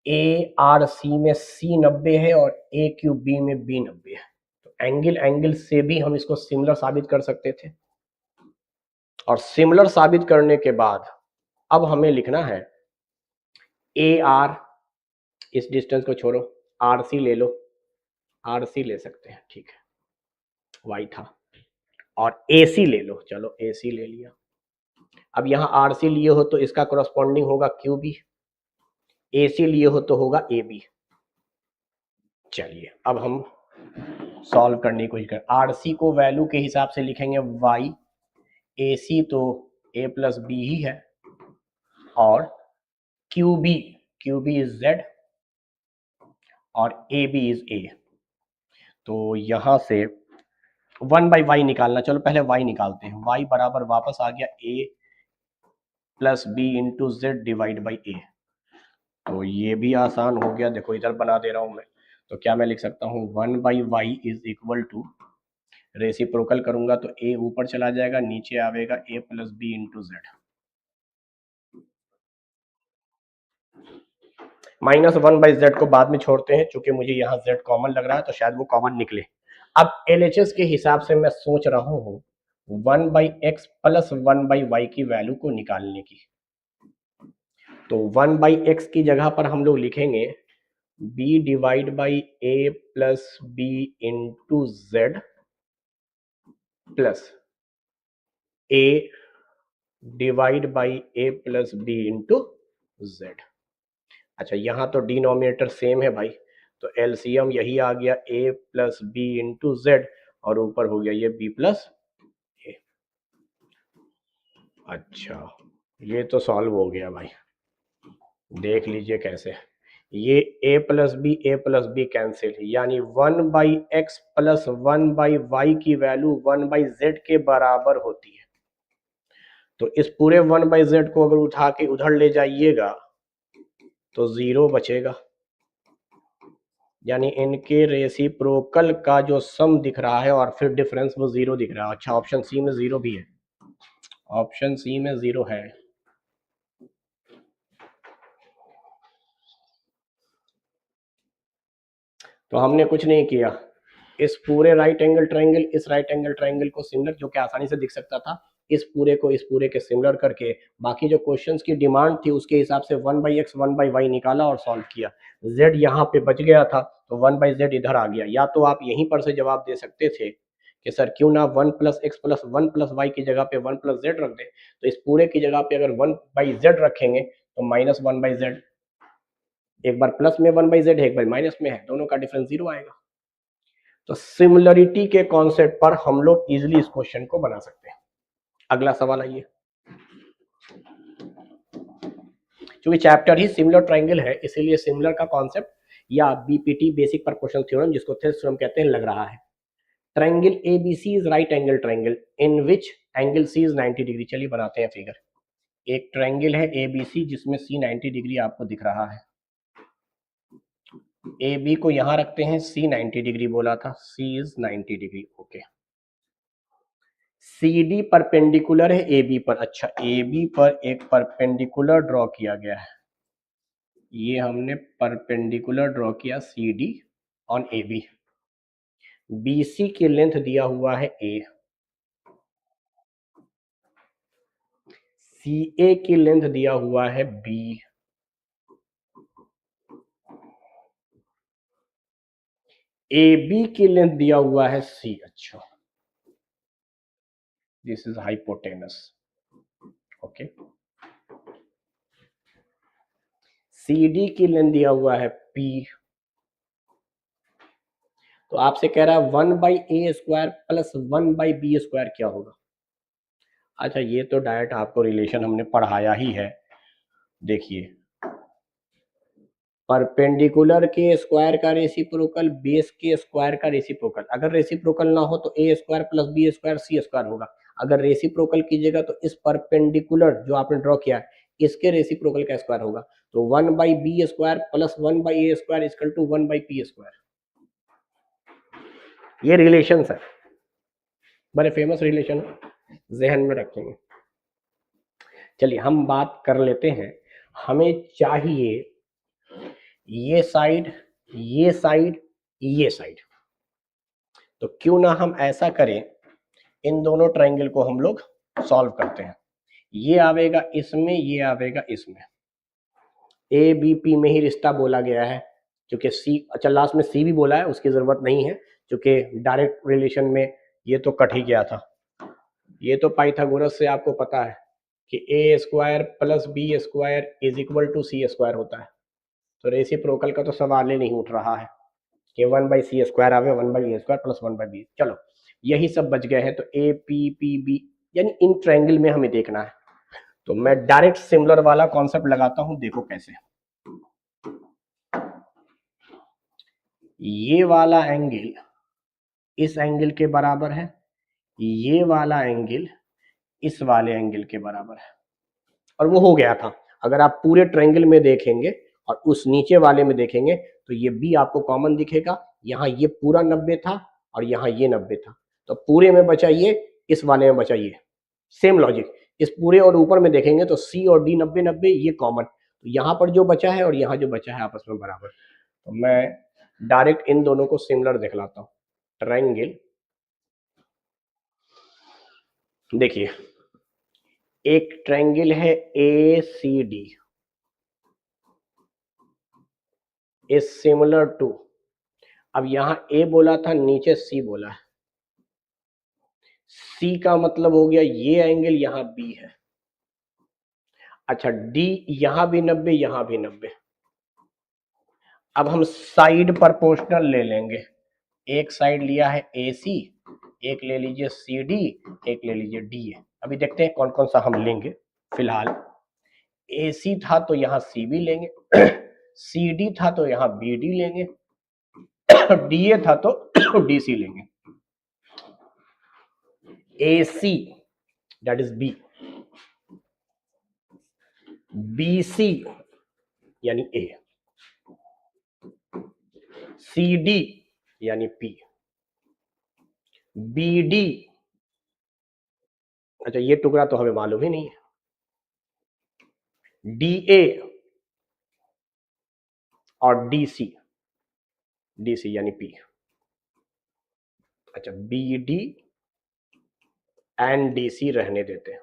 S1: A R C में सी 90 है और ए क्यू बी में बी 90 है, तो एंगल एंगल से भी हम इसको सिमिलर साबित कर सकते थे। और सिमिलर साबित करने के बाद अब हमें लिखना है ए आर, इस डिस्टेंस को छोड़ो, आर सी ले लो, आर सी ले सकते हैं, ठीक है, वाई था, और ए सी ले लो, चलो ए सी ले लिया। अब यहाँ आर सी लिए हो तो इसका करस्पॉन्डिंग होगा क्यू बी, ए सी लिए हो तो होगा ए बी। चलिए अब हम सॉल्व करने की कोशिश करें। आर सी को वैल्यू के हिसाब से लिखेंगे वाई, ए सी तो ए प्लस बी ही है, और क्यू बी इज जेड और ए बी इज ए। तो यहां से 1/y निकालना, चलो पहले y निकालते हैं। y बराबर वापस आ गया a plus B into Z divide by A, तो ये भी आसान हो गया, देखो इधर बना दे रहा हूं मैं। तो क्या मैं लिख सकता हूँ 1/y is equal to, reciprocal करूंगा तो a ऊपर चला जाएगा, नीचे आवेगा a plus B into Z, -1/z को बाद में छोड़ते हैं, चूंकि मुझे यहाँ z कॉमन लग रहा है तो शायद वो कॉमन निकले। अब LHS के हिसाब से मैं सोच रहा हूँ 1/x प्लस 1/y की वैल्यू को निकालने की। तो 1/x की जगह पर हम लोग लिखेंगे b divide by a plus B into Z plus a divide by a plus B into Z. अच्छा, यहाँ तो डिनोमिनेटर सेम है भाई, तो एलसीएम यही आ गया a plus B into Z, और ऊपर हो गया ये b प्लस ए। अच्छा, ये तो सॉल्व हो गया भाई, देख लीजिए कैसे। ये a प्लस बी कैंसिल, यानी 1/x प्लस 1/y की वैल्यू 1/z के बराबर होती है। तो इस पूरे 1/z को अगर उठा के उधर ले जाइएगा तो 0 बचेगा, यानी इनके रेसिप्रोकल का जो सम दिख रहा है और फिर डिफरेंस वो 0 दिख रहा है। अच्छा, ऑप्शन सी में 0 भी है, ऑप्शन सी में 0 है। तो हमने कुछ नहीं किया, इस पूरे राइट एंगल ट्रायंगल, इस राइट एंगल ट्रायंगल को सिमिलर, जो कि आसानी से दिख सकता था, इस पूरे को इस पूरे के सिमिलर करके बाकी जो क्वेश्चंस की डिमांड थी उसके हिसाब से 1/x 1/y निकाला और सॉल्व किया। z यहाँ पे बच गया था तो 1/z इधर आ गया। या तो आप यहीं पर से जवाब दे सकते थे कि सर क्यों ना 1 plus X plus 1 plus Y की जगह पे 1 प्लस जेड रख दे, तो इस पूरे की जगह पे अगर 1/z रखेंगे तो -1/z, एक बार प्लस में 1/z है, एक बार माइनस में है, दोनों का डिफरेंस 0 आएगा। तो सिमिलरिटी के कॉन्सेप्ट पर हम लोग इजिली इस क्वेश्चन को बना सकते हैं। अगला सवाल आइए, क्योंकि चैप्टर ही सिमिलर ट्रायंगल है इसीलिए सिमिलर का कॉन्सेप्ट या बीपीटी बेसिक प्रोपोर्शनल थ्योरम, जिसको थ्योरम कहते हैं, लग रहा है। Triangle ABC is right angle triangle in which angle C is 90 degree. चलिए बनाते हैं फिगर। एक ट्रायंगल है एबीसी जिसमें सी 90 डिग्री आपको दिख रहा है। ए बी को यहां रखते हैं, सी 90 डिग्री बोला था, C is 90 degree, okay. C D perpendicular है ए बी पर। अच्छा, ए बी पर एक परपेंडिकुलर ड्रॉ किया गया है, ये हमने परपेंडिकुलर ड्रॉ किया C D on A B. B C की लेंथ दिया हुआ है ए, सी ए की लेंथ दिया हुआ है बी, ए बी की लेंथ दिया हुआ है सी। अच्छा, this is hypotenuse, okay. C D की लेंथ दिया हुआ है पी, तो आपसे कह रहा है 1/a² प्लस 1/b² क्या होगा। अच्छा, ये तो डायरेक्ट आपको रिलेशन हमने पढ़ाया ही है, देखिए परपेंडिकुलर के स्क्वायर का रेसिप्रोकल बेस के स्क्वायर का रेसिप्रोकल। अगर रेसिप्रोकल ना हो तो ए स्क्वायर प्लस बी स्क्वायर सी स्क्वायर होगा। अगर रेसिप्रोकल कीजिएगा तो इस परपेंडिकुलर जो आपने ड्रॉ किया है इसके रेसिप्रोकल का स्क्वायर होगा। तो 1/b square plus 1/a square equal to 1/p square. ये रिलेशन है, बड़े फेमस रिलेशन, जहन में रखेंगे। चलिए हम बात कर लेते हैं, हमें चाहिए ये साइड, ये साइड, ये साइड। तो क्यों ना हम ऐसा करें, इन दोनों ट्रायंगल को हम लोग सॉल्व करते हैं। ये आवेगा इसमें, ये आवेगा इसमें। ए बी पी में ही रिश्ता बोला गया है, क्योंकि सी, अच्छा लास्ट में सी भी बोला है, उसकी जरूरत नहीं है क्योंकि डायरेक्ट रिलेशन में ये तो कट ही गया था। ये तो पाइथागोरस से आपको पता है कि A square plus B square is equal to C square होता है। तो रेसिप्रोकल का तो सवाल ही नहीं उठ रहा है कि 1/c स्क्वायर आवे 1/a स्क्वायर प्लस 1/b। चलो यही सब बच गए हैं। तो ए पी पी बी यानी इन ट्रायंगल में हमें देखना है। तो मैं डायरेक्ट सिमिलर वाला कॉन्सेप्ट लगाता हूं, देखो कैसे। ये वाला एंगल इस एंगल के बराबर है, ये वाला एंगल इस वाले एंगल के बराबर है, और वो हो गया था। अगर आप पूरे ट्रायंगल में देखेंगे और उस नीचे वाले में देखेंगे तो ये बी आपको कॉमन दिखेगा। यहाँ ये पूरा 90 था और यहाँ ये 90 था, तो पूरे में बचा ये, इस वाले में बचा ये। सेम लॉजिक इस पूरे और ऊपर में देखेंगे तो सी और डी 90-90 ये कॉमन, तो यहाँ पर जो बचा है और यहाँ जो बचा है आपस में बराबर। तो मैं डायरेक्ट इन दोनों को सिमिलर दिखलाता हूँ। ट्रायंगल, देखिए एक ट्रायंगल है A C D is similar to, अब यहां ए बोला था, नीचे सी बोला है। सी का मतलब हो गया ये एंगल, यहां बी है। अच्छा डी, यहां भी 90, यहां भी 90। अब हम साइड प्रोपोर्शनल ले लेंगे। एक साइड लिया है ए सी, एक ले लीजिए सी डी, एक ले लीजिए डी ए। अभी देखते हैं कौन कौन सा हम लेंगे। फिलहाल ए सी था तो यहाँ सी बी लेंगे, सी डी था तो यहाँ बी डी लेंगे, डी ए था तो डी सी लेंगे। A C that is B, B C यानी ए, सी डी यानी पी, बी डी, अच्छा ये टुकड़ा तो हमें मालूम ही नहीं है, डी ए और डी सी, डी सी यानी पी। अच्छा B D and D C रहने देते हैं।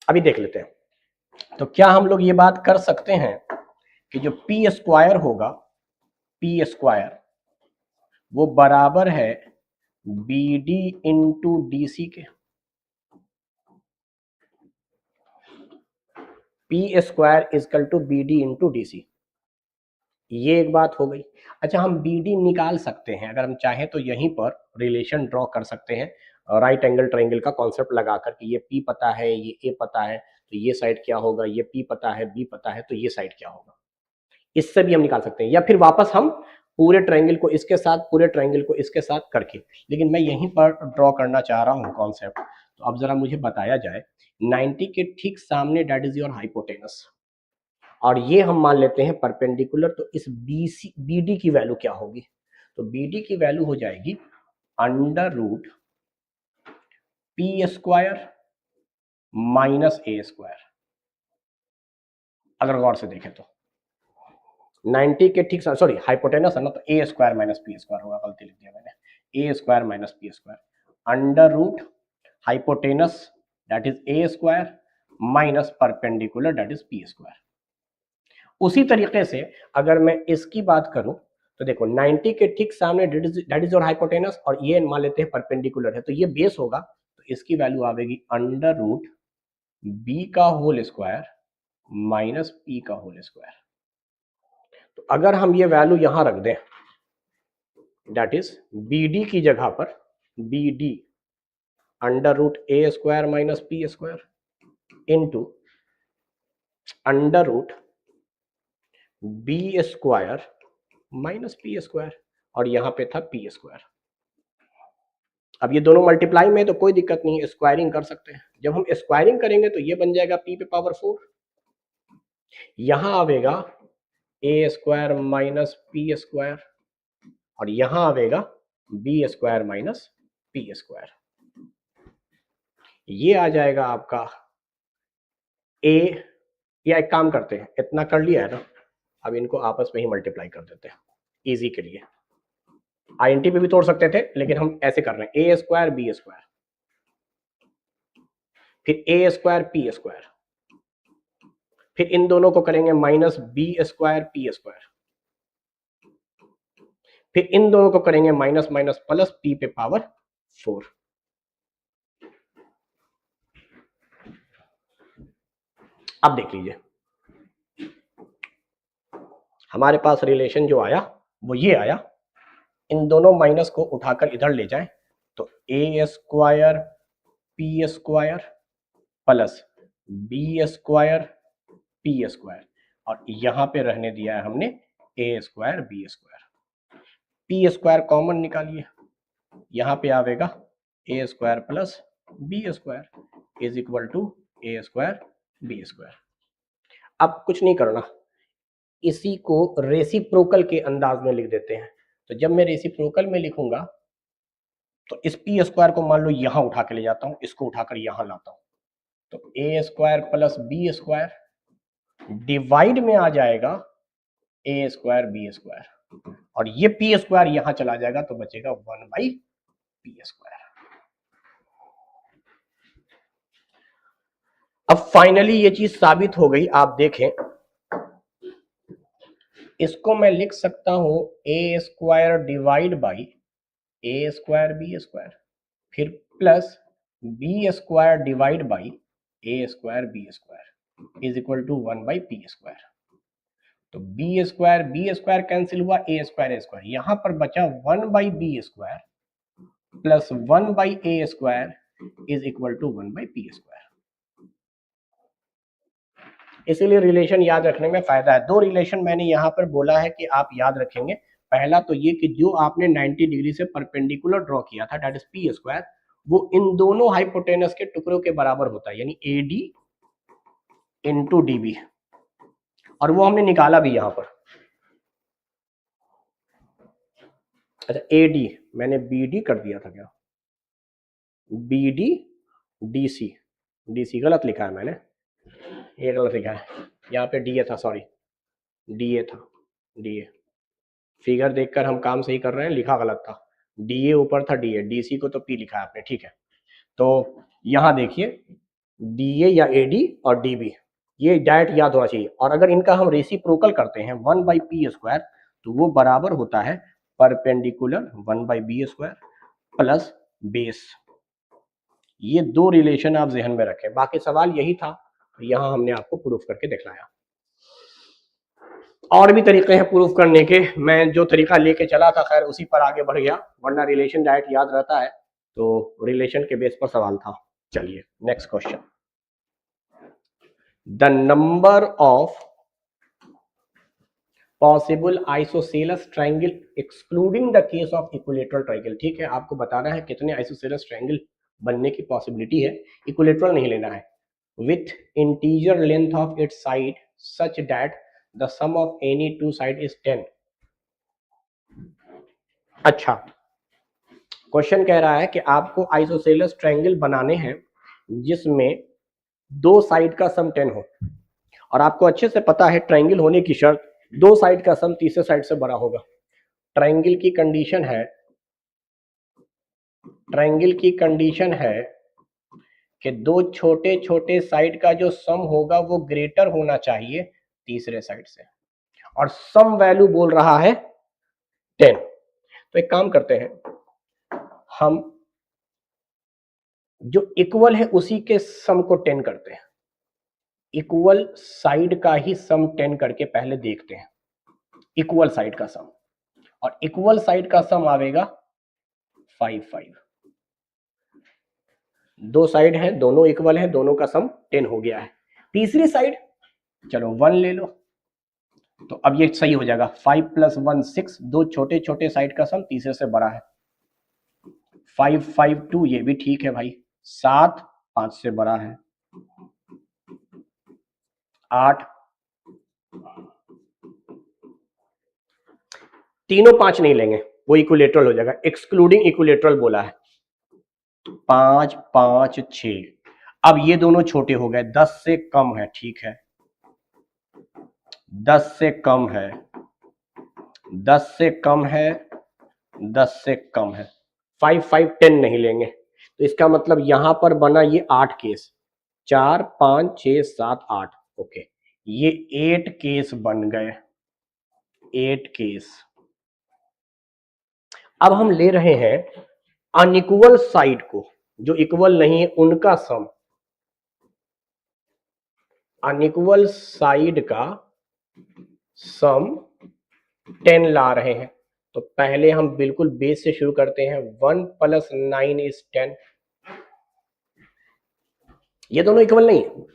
S1: अभी देख लेते हैं। तो क्या हम लोग ये बात कर सकते हैं कि जो पी स्क्वायर होगा, पी स्क्वायर वो बराबर है B D into D C के। P square is equal to B D into D C, ये एक बात हो गई। अच्छा हम बी डी निकाल सकते हैं, अगर हम चाहें तो यहीं पर रिलेशन ड्रॉ कर सकते हैं राइट एंगल ट्रायंगल का कॉन्सेप्ट लगाकर कि ये पी पता है, ये ए पता है, तो ये साइड क्या होगा, ये पी पता है, बी पता है, तो ये साइड क्या होगा। इससे भी हम निकाल सकते हैं, या फिर वापस हम पूरे ट्रायंगल को इसके साथ, पूरे ट्रायंगल को इसके साथ करके। लेकिन मैं यहीं पर ड्रॉ करना चाह रहा हूँ कॉन्सेप्ट। तो अब जरा मुझे बताया जाए, 90 के ठीक सामने दैट इज योर हाइपोटेनस, और ये हम मान लेते हैं परपेंडिकुलर। तो इस बी सी बी डी की वैल्यू क्या होगी, तो बी डी की वैल्यू हो जाएगी under root P square minus A square. अगर गौर से देखें तो 90 के ठीक, सॉरी हाइपोटेनस है ना, तो ए स्क्वायर माइनस पी स्क्वायर होगा, गलती लिख दिया मैंने, A square minus P square under root hypotenuse that is A square minus perpendicular that is P square. उसी तरीके से अगर मैं इसकी बात करूं तो देखो 90 के ठीक सामने दैट इज योर हाइपोटेनस, और ये मान लेते हैं परपेंडिकुलर है, तो ये बेस होगा, तो इसकी वैल्यू आएगी अंडर रूट बी का होल स्क्वायर माइनस पी का होल स्क्वायर। तो अगर हम ये वैल्यू यहां रख दें, दैट इज बी डी की जगह पर B D under root A square minus P square into under root B square minus P square, और यहां पे था पी स्क्वायर। अब ये दोनों मल्टीप्लाई में तो कोई दिक्कत नहीं है, स्क्वायरिंग कर सकते हैं। जब हम स्क्वायरिंग करेंगे तो ये बन जाएगा पी पे पावर 4, यहां आवेगा ए स्क्वायर माइनस पी स्क्वायर, और यहां आवेगा B square minus P square. ये आ जाएगा आपका ए, या एक काम करते हैं, इतना कर लिया है ना, अब इनको आपस में ही मल्टीप्लाई कर देते हैं इजी के लिए। आईएनटी पे भी तोड़ सकते थे, लेकिन हम ऐसे कर रहे हैं, ए स्क्वायर बी स्क्वायर, फिर ए स्क्वायर पी स्क्वायर, फिर इन दोनों को करेंगे minus B square P square, फिर इन दोनों को करेंगे माइनस माइनस प्लस पी पे पावर 4। अब देख लीजिए हमारे पास रिलेशन जो आया वो ये आया, इन दोनों माइनस को उठाकर इधर ले जाएं तो ए square P square plus B square P square, और यहां पे रहने दिया है हमने a square b square. P square common निकालिए, यहां पे आवेगा ए square plus B square is equal to a square b square. अब कुछ नहीं करना, इसी को रेसिप्रोकल के अंदाज में लिख देते हैं। तो जब मैं रेसिप्रोकल में लिखूंगा तो इस पी स्क्वायर को मान लो यहां उठा के ले जाता हूं, इसको उठाकर यहां लाता हूं, तो ए square plus B square divide में आ जाएगा ए स्क्वायर बी स्क्वायर, और ये पी स्क्वायर यहां चला जाएगा तो बचेगा 1 बाई पी स्क्वायर। अब फाइनली ये चीज साबित हो गई, आप देखें इसको मैं लिख सकता हूं a square divide by a square b square, फिर plus B square divide by a square b square is equal to 1 by p square. तो बी स्क्वायर कैंसिल हुआ, ए स्क्वायर, यहां पर बचा 1 by B square plus 1 by a square is equal to 1 by p square. इसीलिए relation याद रखने में फायदा है। दो रिलेशन मैंने यहां पर बोला है कि आप याद रखेंगे। पहला तो ये कि जो आपने 90 डिग्री से परपेंडिकुलर ड्रॉ किया था दैट इज पी स्क्वायर, वो इन दोनों हाइपोटेनस के टुकड़ों के बराबर होता है, यानी A D into D B, और वो हमने निकाला भी यहां पर। अच्छा ए डी मैंने बी डी कर दिया था क्या, B D D C, D C गलत लिखा है मैंने, ये गलत लिखा है, यहाँ पे डी ए था, सॉरी डी ए था, डी ए फिगर देखकर हम काम सही कर रहे हैं, लिखा गलत था, डी ए ऊपर था डी ए, डी सी को तो पी लिखा है आपने, ठीक है। तो यहाँ देखिए डी ए या ए डी और डी बी, ये डायरेक्ट याद होना चाहिए। और अगर इनका हम रेसिप्रोकल करते हैं 1 बाई पी स्क्वायर तो वो बराबर होता है perpendicular 1 by B square plus base. ये दो रिलेशन आप जहन में रखें, बाकी सवाल यही था, यहां हमने आपको प्रूफ करके दिखलाया। और भी तरीके हैं प्रूफ करने के, मैं जो तरीका लेके चला था खैर उसी पर आगे बढ़ गया, वरना रिलेशन डायरेक्ट याद रहता है, तो रिलेशन के बेस पर सवाल था। चलिए next question, the number of possible isosceles triangle excluding the case of equilateral triangle. ठीक है, आपको बताना है कितने आइसोसेलेस ट्रायंगल बनने की पॉसिबिलिटी है, इक्विलेटरल नहीं लेना है, with integer length of its side such that the sum of any two side is 10। अच्छा, क्वेश्चन कह रहा है कि आपको आइसोसेलेस ट्रायंगल बनाने हैं जिसमें दो साइड का सम 10 हो, और आपको अच्छे से पता है ट्रायंगल होने की शर्त दो साइड का सम तीसरे साइड से बड़ा होगा। ट्रायंगल की कंडीशन है, ट्रायंगल की कंडीशन है कि दो छोटे छोटे साइड का जो सम होगा वो ग्रेटर होना चाहिए तीसरे साइड से, और सम वैल्यू बोल रहा है 10। तो एक काम करते हैं, हम जो इक्वल है उसी के सम को 10 करते हैं, इक्वल साइड का ही सम 10 करके पहले देखते हैं, इक्वल साइड का सम, और इक्वल साइड का सम आवेगा 5 5। दो साइड है, दोनों इक्वल है, दोनों का सम 10 हो गया है। तीसरी साइड चलो 1 ले लो, तो अब ये सही हो जाएगा। 5 + 1 6, दो छोटे छोटे साइड का सम तीसरे से बड़ा है। 5 5 2, ये भी ठीक है भाई। 7 5 से बड़ा है। 8, तीनों 5 नहीं लेंगे, वो इक्विलेटरल हो जाएगा, एक्सक्लूडिंग इक्विलेटरल बोला है। 5 5 6, अब ये दोनों छोटे हो गए, 10 से कम है, ठीक है, 10 से कम है, 10 से कम है, 10 से कम है। 5 5 10 नहीं लेंगे, तो इसका मतलब यहां पर बना ये 8 केस, 4 5 6 7 8, ओके, ये 8 केस बन गए, 8 केस। अब हम ले रहे हैं अनइक्वल साइड को, जो इक्वल नहीं है उनका सम, अनइक्वल साइड का सम 10 ला रहे हैं। तो पहले हम बिल्कुल बेस से शुरू करते हैं। 1 + 9 = 10, ये दोनों इक्वल नहीं है।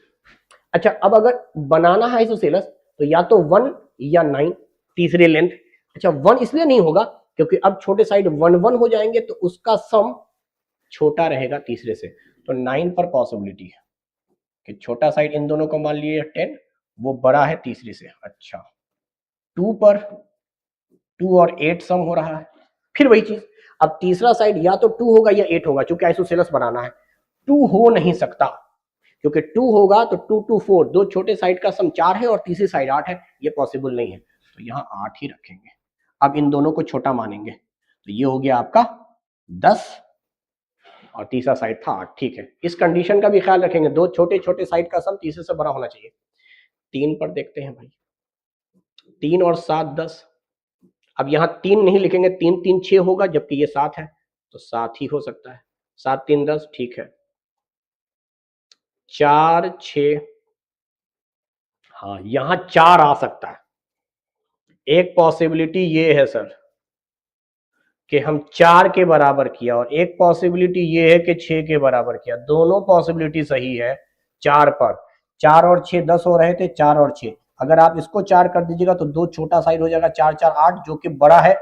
S1: अच्छा, अब अगर बनाना है आइसोसेलेस तो या तो 1 या 9, तीसरी लेंथ। अच्छा, 1 इसलिए नहीं होगा क्योंकि अब छोटे साइड 1 1 हो जाएंगे, तो उसका सम छोटा रहेगा तीसरे से। तो 9 पर पॉसिबिलिटी है कि छोटा साइड इन दोनों को मान लिए 10, वो बड़ा है तीसरी से। अच्छा, 2 पर 2 और 8 सम हो रहा है, फिर वही चीज। अब तीसरा साइड या तो 2 होगा या 8 होगा, क्योंकि आइसोसेलेस बनाना है। 2 हो नहीं सकता, क्योंकि 2 होगा तो 2 2 4, दो छोटे साइड का सम 4 है और तीसरी साइड 8 है, ये पॉसिबल नहीं है, तो यहाँ 8 ही रखेंगे। अब इन दोनों को छोटा मानेंगे, तो ये हो गया आपका 10 और तीसरा साइड था 8, ठीक है। इस कंडीशन का भी ख्याल रखेंगे, दो छोटे छोटे साइड का सम तीसरे से बड़ा होना चाहिए। 3 पर देखते हैं भाई, 3 और 7 10, अब यहाँ 3 नहीं लिखेंगे, 3 3 6 होगा, जबकि ये 7 है, तो 7 ही हो सकता है। 7 3 10, ठीक है। 4 6, हाँ यहाँ 4 आ सकता है। एक पॉसिबिलिटी ये है सर कि हम 4 के बराबर किया, और एक पॉसिबिलिटी ये है कि 6 के बराबर किया। दोनों पॉसिबिलिटी सही है 4 पर। 4 और 6 10 हो रहे थे, 4 और 6, अगर आप इसको 4 कर दीजिएगा तो दो छोटा साइड हो जाएगा, 4 4 8, जो कि बड़ा है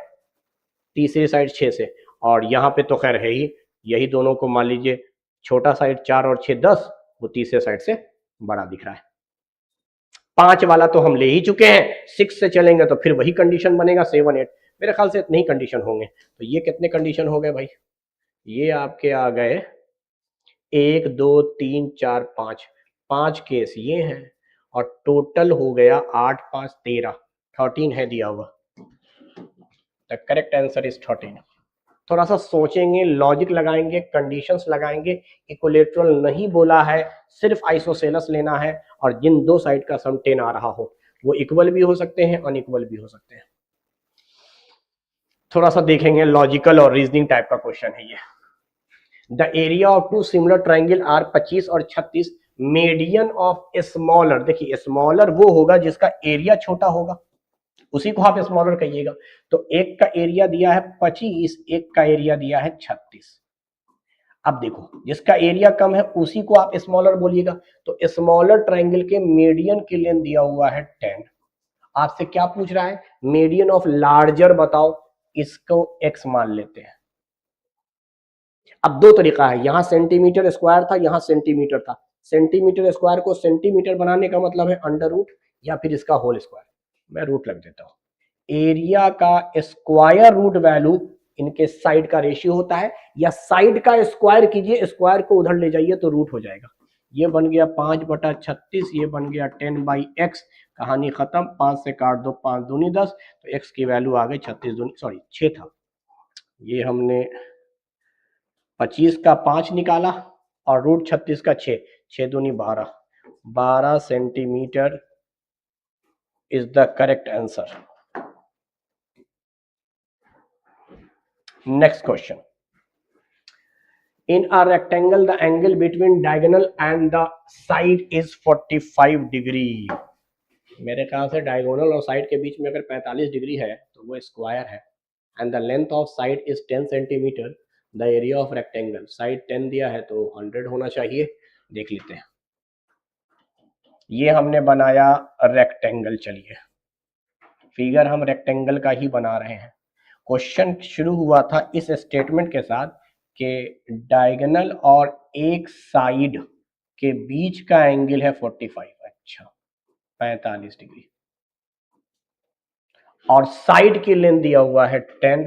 S1: तीसरी साइड 6 से। और यहाँ पे तो खैर है ही, यही दोनों को मान लीजिए, छोटा साइड 4 और 6 10, वो तीसरे साइड से बड़ा दिख रहा है। 5 वाला तो हम ले ही चुके हैं, 6 से चलेंगे तो फिर वही कंडीशन बनेगा 7 8, मेरे ख्याल से इतने ही कंडीशन होंगे। तो ये कितने कंडीशन हो गए भाई? ये आपके आ गए 1 2 3 4 5, 5 केस ये हैं, और टोटल हो गया 8 5 13, 13 है दिया हुआ। The correct answer is 13। थोड़ा सा सोचेंगे, लॉजिक लगाएंगे, कंडीशंस लगाएंगे। इक्विलेटरल नहीं बोला है, सिर्फ आइसोसेलेस लेना है, और जिन दो साइड का सम 10 आ रहा हो, वो इक्वल भी हो सकते हैं, अनइक्वल भी हो सकते हैं। थोड़ा सा देखेंगे, लॉजिकल और रीजनिंग टाइप का क्वेश्चन है ये। The area of two similar triangle are 25 और 36, मीडियन ऑफ स्मॉलर, देखिए स्मॉलर वो होगा जिसका एरिया छोटा होगा, उसी को आप स्मॉलर कहिएगा। तो एक का एरिया दिया है 25, एक का एरिया दिया है 36। अब देखो, जिसका एरिया कम है उसी को आप स्मॉलर बोलिएगा। तो स्मॉलर ट्राइंगल के मीडियन के लेंथ दिया हुआ है 10। आपसे क्या पूछ रहा है? मीडियन ऑफ लार्जर बताओ, इसको x मान लेते हैं। अब दो तरीका है, यहां सेंटीमीटर स्क्वायर था, यहां सेंटीमीटर था। सेंटीमीटर स्क्वायर को सेंटीमीटर बनाने का मतलब है अंडर रूट, या फिर इसका होल स्क्वायर। मैं रूट लग देता हूं। एरिया का स्क्वायर रूट वैल्यू इनके साइड का रेशियो होता है, या साइड का स्क्वायर कीजिए, स्क्वायर को उधर ले जाइए तो रूट हो जाएगा। ये बन गया 5/36, ये बन गया 10/x, कहानी खत्म। 5 से काट दो, 5 दूनी 10, तो x की वैल्यू आ गई 36 दूनी, सॉरी 6 था, ये हमने 25 का 5 निकाला, और रूट 36 का 6, 6 दूनी 12, 12 centimetre is the correct answer. Next question, in a rectangle the angle between diagonal and the side is 45 degree। मेरे ख्याल से डायगोनल और साइड के बीच में अगर 45 डिग्री है तो वो स्क्वायर है, and the length of side is 10 centimetre, the area of rectangle, side 10 दिया है तो 100 होना चाहिए। देख लेते हैं, ये हमने बनाया रेक्टेंगल। चलिए फिगर हम रेक्टेंगल का ही बना रहे हैं। क्वेश्चन शुरू हुआ था इस स्टेटमेंट के साथ कि डायगोनल और एक साइड के बीच का एंगल है 45, अच्छा 45 डिग्री, और साइड की लेंथ दिया हुआ है 10।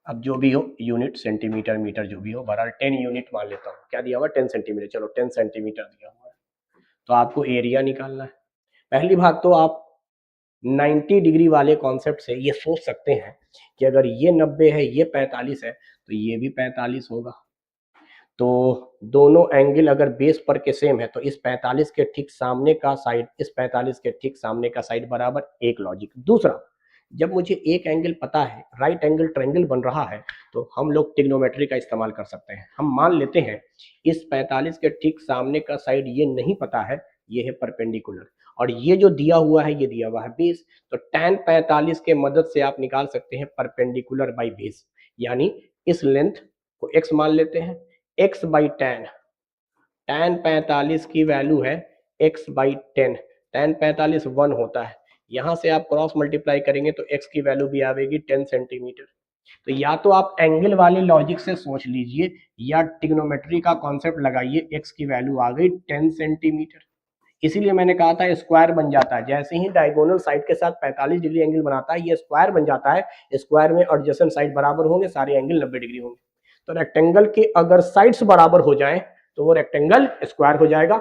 S1: अब जो भी हो, यूनिट सेंटीमीटर मीटर जो भी हो, बहरहाल 10 यूनिट मान लेता हूँ। क्या दिया हुआ? 10 सेंटीमीटर। चलो 10 सेंटीमीटर दिया हुआ है, तो आपको एरिया निकालना है। पहली बात तो आप 90 डिग्री वाले कॉन्सेप्ट से ये सोच सकते हैं कि अगर ये 90 है, ये 45 है, तो ये भी 45 होगा। तो दोनों एंगल अगर बेस पर के सेम है, तो इस 45 के ठीक सामने का साइड इस 45 के ठीक सामने का साइड बराबर, एक लॉजिक। दूसरा, जब मुझे एक एंगल पता है, राइट एंगल ट्रायंगल बन रहा है, तो हम लोग ट्रिग्नोमेट्री का इस्तेमाल कर सकते हैं। हम मान लेते हैं इस 45 के ठीक सामने का साइड ये नहीं पता है, ये है परपेंडिकुलर, और ये जो दिया हुआ है ये दिया हुआ है बेस। तो tan 45 के मदद से आप निकाल सकते हैं परपेंडिकुलर बाई बेस, यानी इस लेंथ को x मान लेते हैं, x बाई tan 45 की वैल्यू है x बाई 10, tan 45 1 होता है। यहां से आप क्रॉस मल्टीप्लाई करेंगे तो x की वैल्यू भी आएगी 10 सेंटीमीटर। तो या तो आप एंगल वाले लॉजिक से सोच लीजिए, या ट्रिग्नोमेट्री का कॉन्सेप्ट लगाइए, x की वैल्यू आ गई 10 सेंटीमीटर। इसीलिए मैंने कहा था स्क्वायर बन जाता है, जैसे ही डायगोनल साइड के साथ 45 डिग्री एंगल बनाता है, ये स्क्वायर बन जाता है। स्क्वायर में एडजेसेंट साइड बराबर होंगे, सारे एंगल 90 डिग्री होंगे। तो रेक्टेंगल के अगर साइड्स बराबर हो जाए तो वो रेक्टेंगल स्क्वायर हो जाएगा।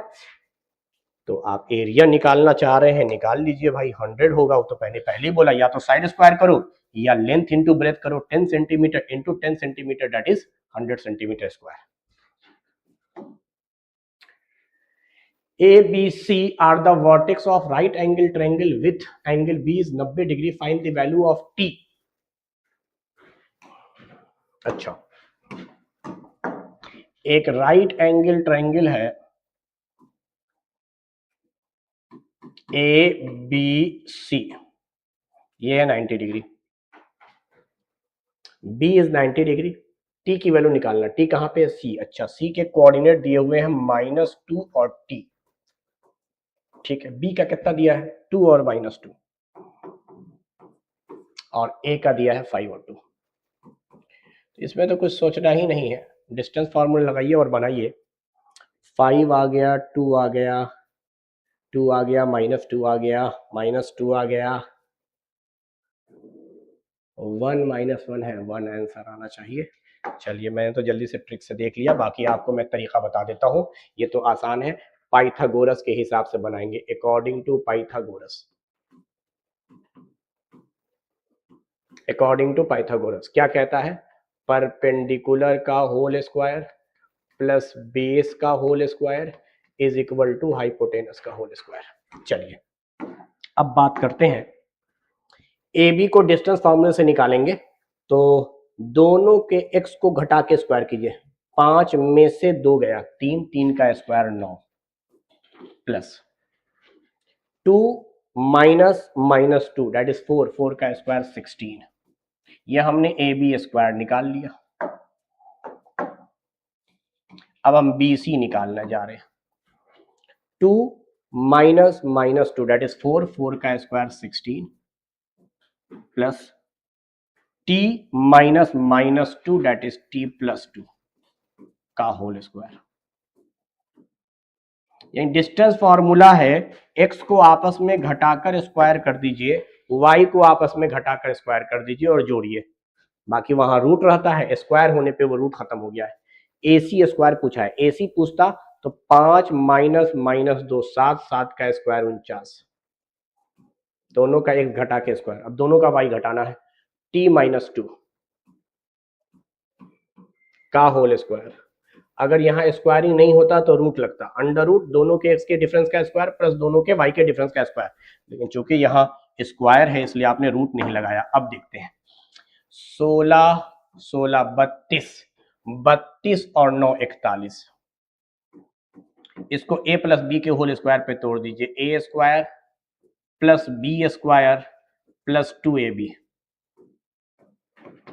S1: तो आप एरिया निकालना चाह रहे हैं, निकाल लीजिए भाई, 100 होगा। वो तो पहले ही बोला, या तो साइड स्क्वायर करो या लेंथ इंटू ब्रेथ करो, 10 centimetre into 10 centimetre that is 100 centimetre square. A, B, C are the vertex of right angle triangle with angle B is 90 degree. Find the value of T. अच्छा, एक right angle triangle है ABC, ये है 90 degree, B is 90 degree. T की value निकालना, T कहां पे है? C। अच्छा, C के कोऑर्डिनेट दिए हुए हैं -2 और T, ठीक है। B का कितना दिया है? 2 और -2, और A का दिया है 5 और 2। इसमें तो कुछ सोचना ही नहीं है, डिस्टेंस फार्मूला लगाइए और बनाइए। 5 आ गया, 2 आ गया, 2 आ गया, -2 आ गया, -2 आ गया, 1 -1 है, 1 आंसर आना चाहिए। चलिए मैंने तो जल्दी से ट्रिक से देख लिया, बाकी आपको मैं तरीका बता देता हूँ। ये तो आसान है, पाइथागोरस के हिसाब से बनाएंगे, according to Pythagoras. According to Pythagoras क्या कहता है? परपेंडिकुलर का होल स्क्वायर प्लस बेस का whole square is equal to hypotenuse का होल स्क्वायर। चलिए अब बात करते हैं, ए बी को डिस्टेंस फार्मूले से निकालेंगे, तो दोनों के x को घटा के स्क्वायर कीजिए। 5 में से 2 गया, 3, 3 का स्क्वायर 9, प्लस 2 -2 दैट इज 4, 4 का स्क्वायर 16। ये हमने ए बी स्क्वायर निकाल लिया। अब हम बी सी निकालने जा रहे हैं। 2 -2 दैट इज 4, 4 का square 16, plus t -2 that is t plus 2 का होल स्क्वायर। यानी डिस्टेंस फॉर्मूला है, x को आपस में घटाकर स्क्वायर कर दीजिए, y को आपस में घटाकर स्क्वायर कर दीजिए और जोड़िए। बाकी वहां रूट रहता है, स्क्वायर होने पे वो रूट खत्म हो गया है। AC स्क्वायर पूछा है, AC पूछता तो 5 -2 7, 7 का स्क्वायर 49, दोनों का x घटा के स्क्वायर। अब दोनों का y घटाना है, t -2 का होल स्क्वायर। अगर यहाँ स्क्वायरिंग नहीं होता तो रूट लगता, अंडर रूट दोनों के x के डिफरेंस का स्क्वायर प्लस दोनों के y के डिफरेंस का स्क्वायर, लेकिन चूंकि यहाँ स्क्वायर है इसलिए आपने रूट नहीं लगाया। अब देखते हैं, 16 16 32, 32 और 9 41, इसको a प्लस बी के होल स्क्वायर पे तोड़ दीजिए, a square plus B square plus 2ab,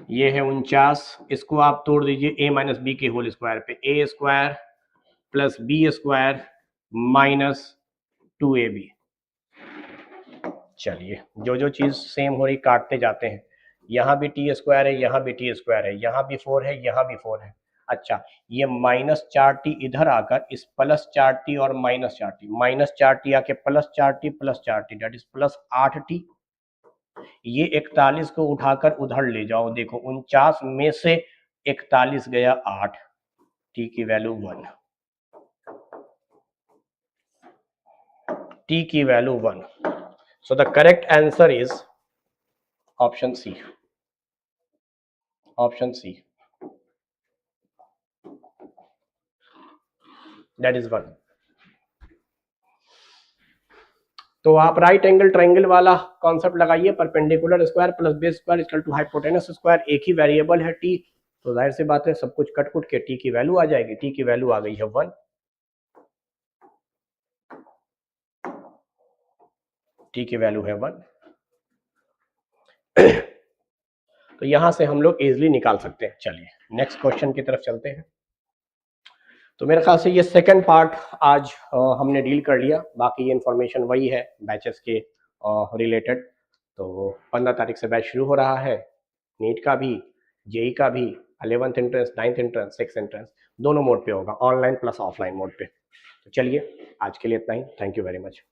S1: ये है 49, इसको आप तोड़ दीजिए a माइनस बी के होल स्क्वायर पे, a square plus B square minus 2ab। चलिए जो जो चीज सेम हो रही काटते जाते हैं, यहाँ भी टी स्क्वायर है, यहाँ भी टी स्क्वायर है, यहाँ भी 4 है, यहाँ भी 4 है। अच्छा, ये -4t इधर आकर इस +4t और -4t, -4t आके +4t +4t that is +8t। ये 41 को उठाकर उधर ले जाओ, देखो 49 में से 41 गया 8, टी की वैल्यू 1, टी की value 1। So the correct answer is option C, option C, that is 1। तो आप राइट एंगल ट्रायंगल वाला कॉन्सेप्ट लगाइए, perpendicular square plus base square equal to hypotenuse square, एक ही वेरिएबल है टी, तो जाहिर सी बात है सब कुछ कट कुट के टी की वैल्यू आ जाएगी। टी की वैल्यू आ गई है 1, टी की वैल्यू है 1। तो यहां से हम लोग इजिली निकाल सकते हैं। चलिए नेक्स्ट क्वेश्चन की तरफ चलते हैं। तो मेरे ख्याल से ये सेकंड पार्ट आज हमने डील कर लिया, बाकी ये इन्फॉर्मेशन वही है बैचेस के रिलेटेड। तो 15 तारीख से बैच शुरू हो रहा है, नीट का भी, जेई का भी, 11th entrance, 9th entrance, 6th entrance, दोनों मोड पे होगा, ऑनलाइन प्लस ऑफलाइन मोड पे। तो चलिए आज के लिए इतना ही, थैंक यू वेरी मच।